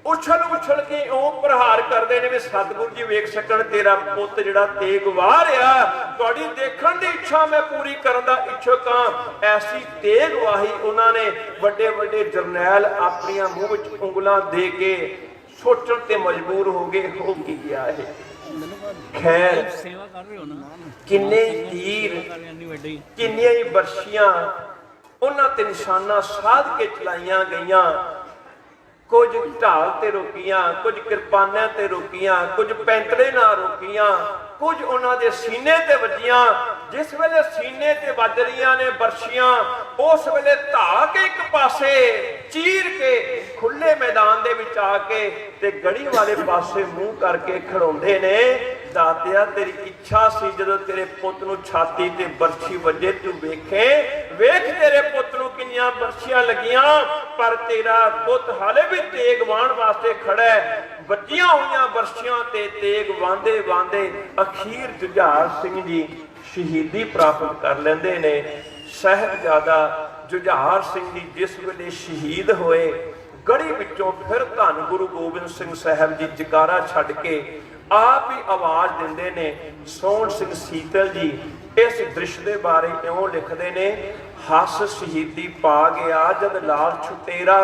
उछल उछल के ओं प्रहार करते ने भी सतगुरु जी वेख सकण तेरा पुत जिहड़ा तेग वाह रहा, तुहाडी देखण दी इच्छा मैं पूरी करन दा इच्छुक हां। ऐसी तेग वाही उन्होंने वड्डे वड्डे जरनैल अपनियां मूंह विच उंगलां दे के सोचण ते मजबूर हो गए, हो की गया है। खैर किन्ने तीर किन्नियां ही बरछियां उन्हां ते निशाना साध के चलाईयां गईयां। कुछ ढाल ते रोकियां, कुछ किरपानां ते रोकियां, कुछ पैंतड़े नाल रोकियां, कुछ उन्हां दे सीने ते वजियां। जिस वेले सीने ते वज रहियां ने बरछियां, उस वेले धा के एक पासे चीर के खुले मैदान दे विच आके ते गड़ी वाले पासे मुंह करके खड़ोंदे ने। दातिया तेरी इच्छा सी जदों तेरे पुत नूं छाती ते बरछी वजे तू वेखे, वेख तेरे पुत नूं किन्नियां बरछियां लगियां, पर तेरा पुत हाले भी तेग वाहण वास्ते खड़ा है। वजियां होईयां बरछियां ते तेग वांदे वांदे अखीर जुझार सिंह जी शहीदी प्राप्त कर लेंदे ने। साहिबजादा जुझार सिंह जी जिस वेले शहीद होए, गढ़ी विचों फिर धन गुरु गोबिंद सिंह साहब जी जकारा छड्ड के आप ही आवाज देंदे ने। सोहण सिंह सीतल जी इस दृश्य के बारे इउं लिखते ने, हस शहीदी पा गया जद लाल छुटेरा,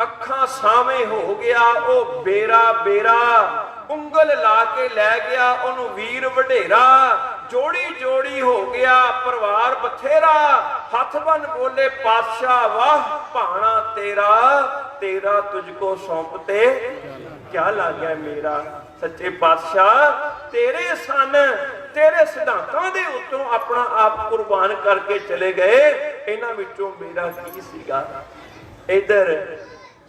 अखां सावे हो गया ओ बेरा बेरा, उंगल ला के लै गया ओनू वीर वडेरा, जोड़ी जोड़ी हो गया परिवार बथेरा, हथ बन बोले पातशाह वाह भाना तेरा, तेरा तुझको सौंपते क्या लग गया मेरा। सच्चे पातशाह तेरे सन, तेरे सिद्धांतां दे उत्तों अपना आप कुर्बान करके चले गए, इन्हां विचों मेरा की सीगा। इधर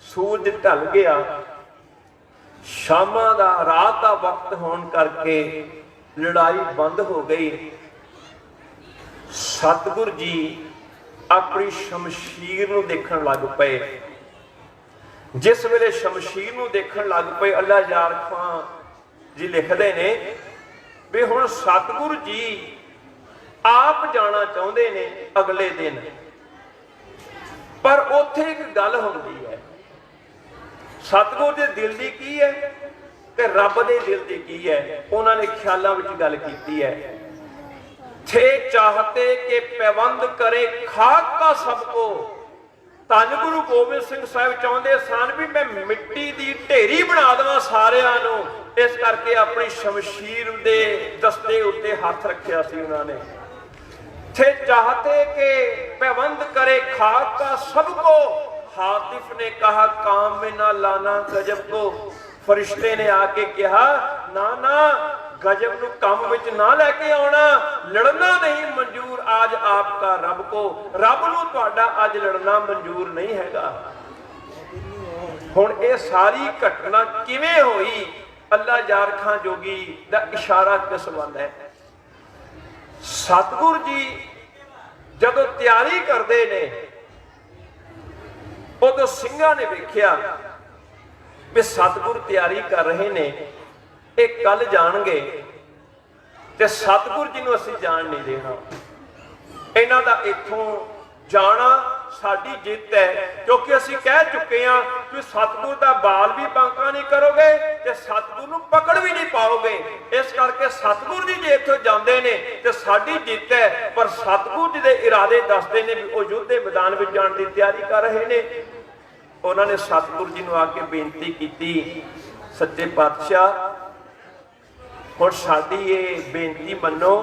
सूरज ढल गया, शामां दा रात दा वक्त होण करके लड़ाई बंद हो गई। सतगुरु जी अपनी शमशीर नूं देखण लग पए। जिस वेले शमशीर नूं देखण लग पे, अल्लाह यार खान जी लिखते ने भी हुण सतगुरु जी आप जाना चाहुंदे ने अगले दिन, पर उत्थे एक गल हुंदी है, सतगुरु दे दिल दी की है ते रब दे दिल दी की है। उन्होंने ख्यालों विच गल कीती है, थे चाहते कि पैबंद करे खाक का सबको। धन गुरु गोबिंद सिंह साहब चाहते सन भी मैं मिट्टी की ढेरी बना देवां सारियां नूं, इस करके अपनी शमशीर दे दस्ते उत्ते हाथ रखिया सी उन्होंने। थे चाहते कि पैबंद करे खाक का सबको, हातिफ ने कहा काम में ना लाना गजब को। फरिश्ते ने आके कहा ना ना गजब नूं काम विच ना लैके आउणा, लड़ना नहीं मंजूर आज आपका रब को, रब नूं तुहाडा अज लड़ना मंजूर नहीं हैगा। हुण ये सारी घटना किवें होई, अल्लाह यार खां जोगी दा इशारा किस वल है। सतगुरु जी जदों तैयारी करते ने उदों सिंघां ने वेख्या भी सतगुरु तैयारी कर रहे ने, ये कल जाणगे ते सतगुरु जी नूं असीं जाण नहीं देना। इन्हां दा इत्थों जाना साडी जित है, क्योंकि असीं कह चुके हैं कि सतगुरु दा बाल भी बांका नहीं करोगे ते सतगुरु नूं पकड़ भी नहीं पाओगे। इस करके सतगुरु जी जे इत्थों जांदे ने ते साडी जित है, पर सतगुरु जी दे इरादे दसदे ने भी वो युद्ध दे मैदान विच जाण दी तैयारी कर रहे ने। उन्होंने सतगुरु जी नूं आके बेनती की, सच्चे पातशाह हुण साडी ये बेनती मन्नो,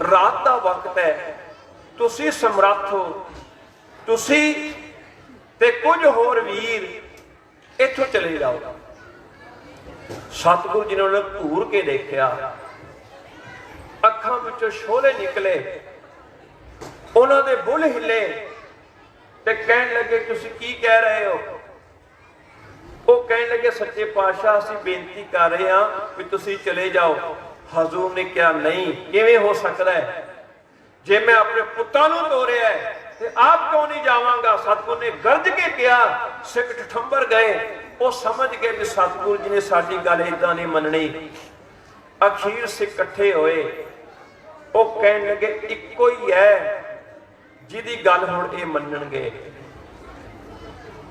रात का वक्त है, तुसी समर्थ हो, तुसी ते कुछ होर वीर इत्थों चले जाओ। सतगुरु जी ने उन्हें घूर के देखा, अखां विचों शोले निकले, उन्होंने बुल हिले ते कहन लगे तुसी की कह रहे हो? वो कहन लगे सच्चे पातशाह असीं बेनती कर रहे हैं भी तुसी चले जाओ। हजूर ने कहा नहीं, किवें हो सकता है, जे मैं अपने पुत्तां नूं तोरिया है ते आप क्यों नहीं जावांगा? सतगुरु ने गरज के कहा, सिख ठठंबर गए। वो समझ गए भी सतगुरु जी ने साडी गल इदां नहीं मननी। अखीर सिख इकट्ठे होए, वो कहन लगे इक्को ही है जिहदी गल हुण ये मनणगे,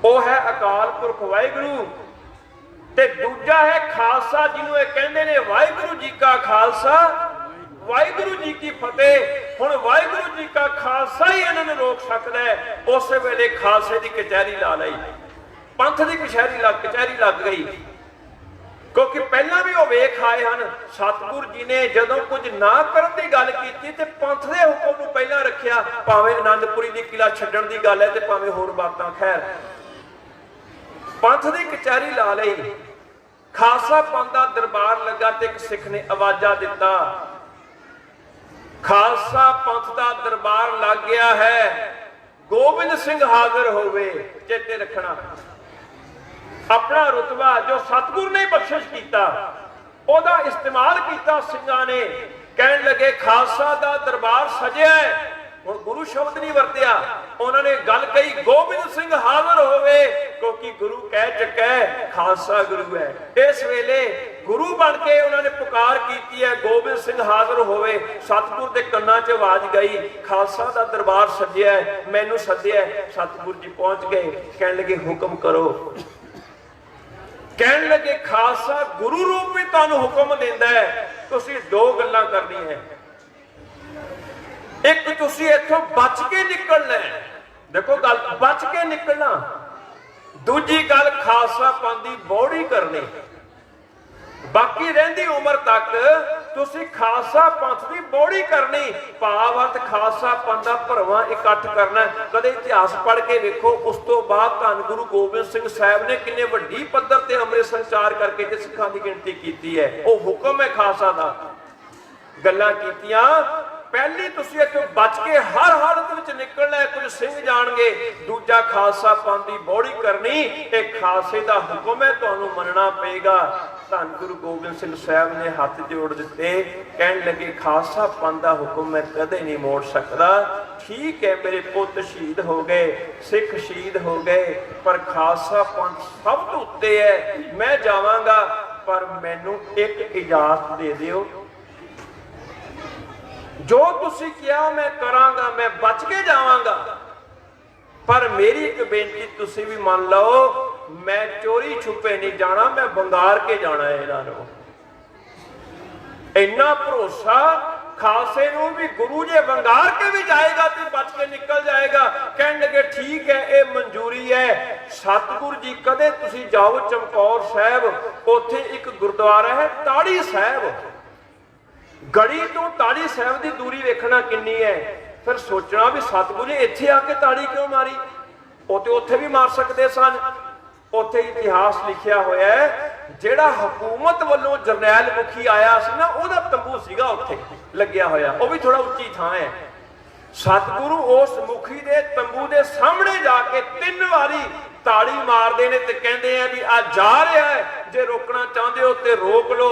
वो है अकाल पुरख वाहिगुरू ते दूजा है खालसा, जिन्हों ये कहंदे ने वाहिगुरू जी का खालसा वाहिगुरू जी की फतेह। हुण वाहिगुरू जी का खालसा ही इन्होंने रोक सकता है। उस वेले खालसे की कचहरी ला लई, पंथ की कचहरी लग गई, क्योंकि पहला भी वो वेख आए हैं। सतगुरु जी ने जदों कुछ ना करन दी गल कीती ते पंथ दे हुक्म नूं पहला रखिया, भावें आनंदपुरी दी किला छड्डण दी गल है ते भावें होर बातां। खैर पंथ की कचहरी ला लई, खालसा पंथ दा दरबार लगा ते एक सिख ने आवाजा दिता, खालसा पंथ का दरबार लग गया है, गोबिंद सिंह हाजिर होवे। चेते रखना, अपना रुतबा जो सतगुरु ने बख्शिश किया ओदा इस्तेमाल किया सिंघां ने। कहन लगे खालसा दा दरबार सजिया है, हुण गुरु शब्द नहीं वरतिया, उन्होंने गल कही गोबिंद सिंह हाजिर होवे, क्योंकि गुरु कह चुका है खालसा गुरु है। इस वेले गुरु बन के उन्होंने पुकार की है गोबिंद सिंह हाजिर होवे। सतगुरु के कन्ना च आवाज गई, खालसा दा दरबार सजिया है, मैनू सद्या है। सतगुरु जी पहुंच गए, कहन लगे हुक्म करो। कहन लगे खालसा गुरु रूप में तुहानू हुक्म देंदा है, तुसीं दो गल्लां करनी है, एक तुसीं इत्थों बच के निकलना है, देखो गल बच के निकलना, दूजी गल खालसा पंथ दी बौड़ी करनी, बाकी रहिंदी उम्र तक तुसीं खालसा पंथ दी बौड़ी करनी। भाव अर्थ खालसा पंथ दा भरवां इकट्ठ करना। कदे इतिहास पढ़ के देखो, उस तो बाद धन गुरु गोबिंद सिंह साहब ने किन्ने वड्डी पद्धर ते अमृत संचार करके ते सिखां दी गिणती कीती है। वो हुक्म है खालसा दा। गल्लां कीतियां, पहली तुसीं इत्थों बच के हर हालत विच निकलना है, कुछ सिंह जाणगे। दूजा खालसा पंथ दी बौड़ी करनी, एक खालसे दा हुक्म है, तुहानू मनना पेगा। धन गुरु गोबिंद सिंह साहब ने हाथ जोड़ दिते, कहन लगे खालसा पंथ दा हुक्म मैं कदे नहीं मोड़ सकदा। ठीक है मेरे पुत शहीद हो गए, सिख शहीद हो गए, पर खालसा पंथ सब तो उत्ते है। मैं जावांगा, पर मैनू एक इजाजत दे दिओ, जो तुसी किया मैं करांगा, मैं बच के जावांगा, पर मेरी एक बेनती तुसी भी मान लो, मैं चोरी छुपे नहीं जाना, मैं बंगार के जाना है इन्हों। इन्ना भरोसा खालसे नूं भी गुरु जे बंगार के भी जाएगा तो बच के निकल जाएगा। कहने लगे ठीक है, ये मंजूरी है। सतगुरु जी कदे तुसी जाओ चमकौर साहब, उत्थे एक गुरुद्वारा है ताड़ी साहब, गड़ी तो ताड़ी साहब की दूरी वेखना किन्नी है। फिर सोचना भी सतगुरु ने इत्थे आके ताड़ी क्यों मारी, वो तो उत्थे भी मार सकते सन। उत्थे इतिहास लिखिया होया है, जेड़ा हुकूमत वालों जरनैल मुखी आया सी ना, ओहदा तंबू सीगा उत्थे लग्या होया, वो भी थोड़ा उच्ची थां है। सतगुरु उस मुखी दे तंबू दे सामने जाके 3 वारी ताड़ी मारते हैं, तो कहते हैं भी आ जा रहा है, जे रोकना चाहते हो तो रोक लो।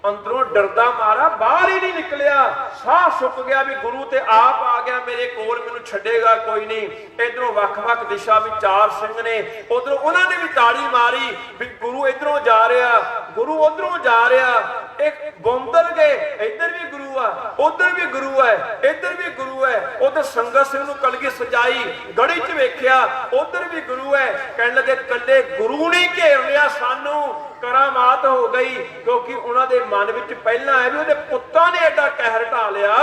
अंदरों डरदा मारा बाहर ही नहीं निकलिया। साह सुक गया भी गुरु ते आप आ गया मेरे कोल, मैनू छड्डेगा कोई नहीं। इधरों वख-वख दिशा में 4 सिंह ने, उधरों उन्होंने भी ताड़ी मारी भी गुरु इधरों जा रहा, गुरु उधरों जा रहा। एक बौंदल गए, इधर भी गुरु है, उधर भी गुरु है, इधर भी गुरु है। उधर संगत सिंह नूं कलगी सजाई, गड़ी च वेख्या उधर भी गुरु है। कहने लगे कल्ले गुरु ने घेर लिया सानू, करामात हो गई। क्योंकि उन्होंने मन विच पहला है भी उहदे पुत्तां ने एडा कहर ढा लिया,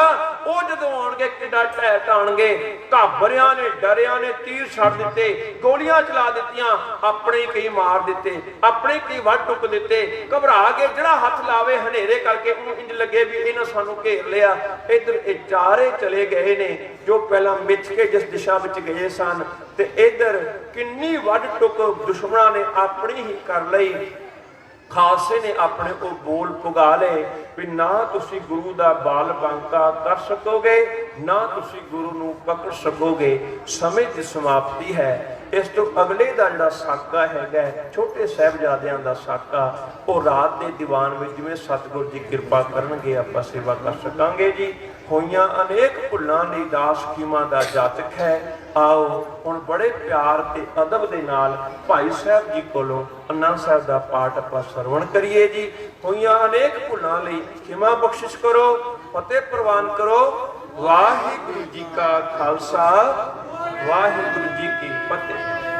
वो जदों आउणगे किड्डा ढह ढाणगे। घाबरियां ने डरियां ने तीर छड़ दिते, गोलियां चला दित्तियां, अपने कई मार दिते, अपने कई वढ टुक दिते। घबरा के जिहड़ा हथ लावे हनेरे करके उहनूं इंज लगे भी इन्हां सानू घेर लिया। इधर ये चारे चले गए ने जो पहला मिच के जिस दिशा विच गए सन, ते इधर किन्नी वढ टुक दुश्मनां ने अपनी ही कर लई। खालसे ने अपने को बोल पुगा ले भी ना तुसी गुरु दा बाल बांका कर सकोगे, ना तुसी गुरु नूं पकड़ सकोगे। समय की समाप्ति है। इस तो अगले का जिहड़ा साका हैगा छोटे साहिबजादियां दा साका, वो रात के दीवान में जिवें सतगुर जी कृपा करनगे आपां सेवा कर सकांगे जी। होइयां अनेक भुल्लां दी दास कीमां दा जातक है। आओ हुण बड़े प्यार ते अदब दे नाल भाई साहब जी कोलों आनंद साहब दा पाठ आपां सरवण करिए जी। होइयां अनेक भुल्लां लई खिमा बख्शिश करो, फतेह प्रवान करो। वाहिगुरु जी का खालसा, वाहिगुरु जी की फतेह।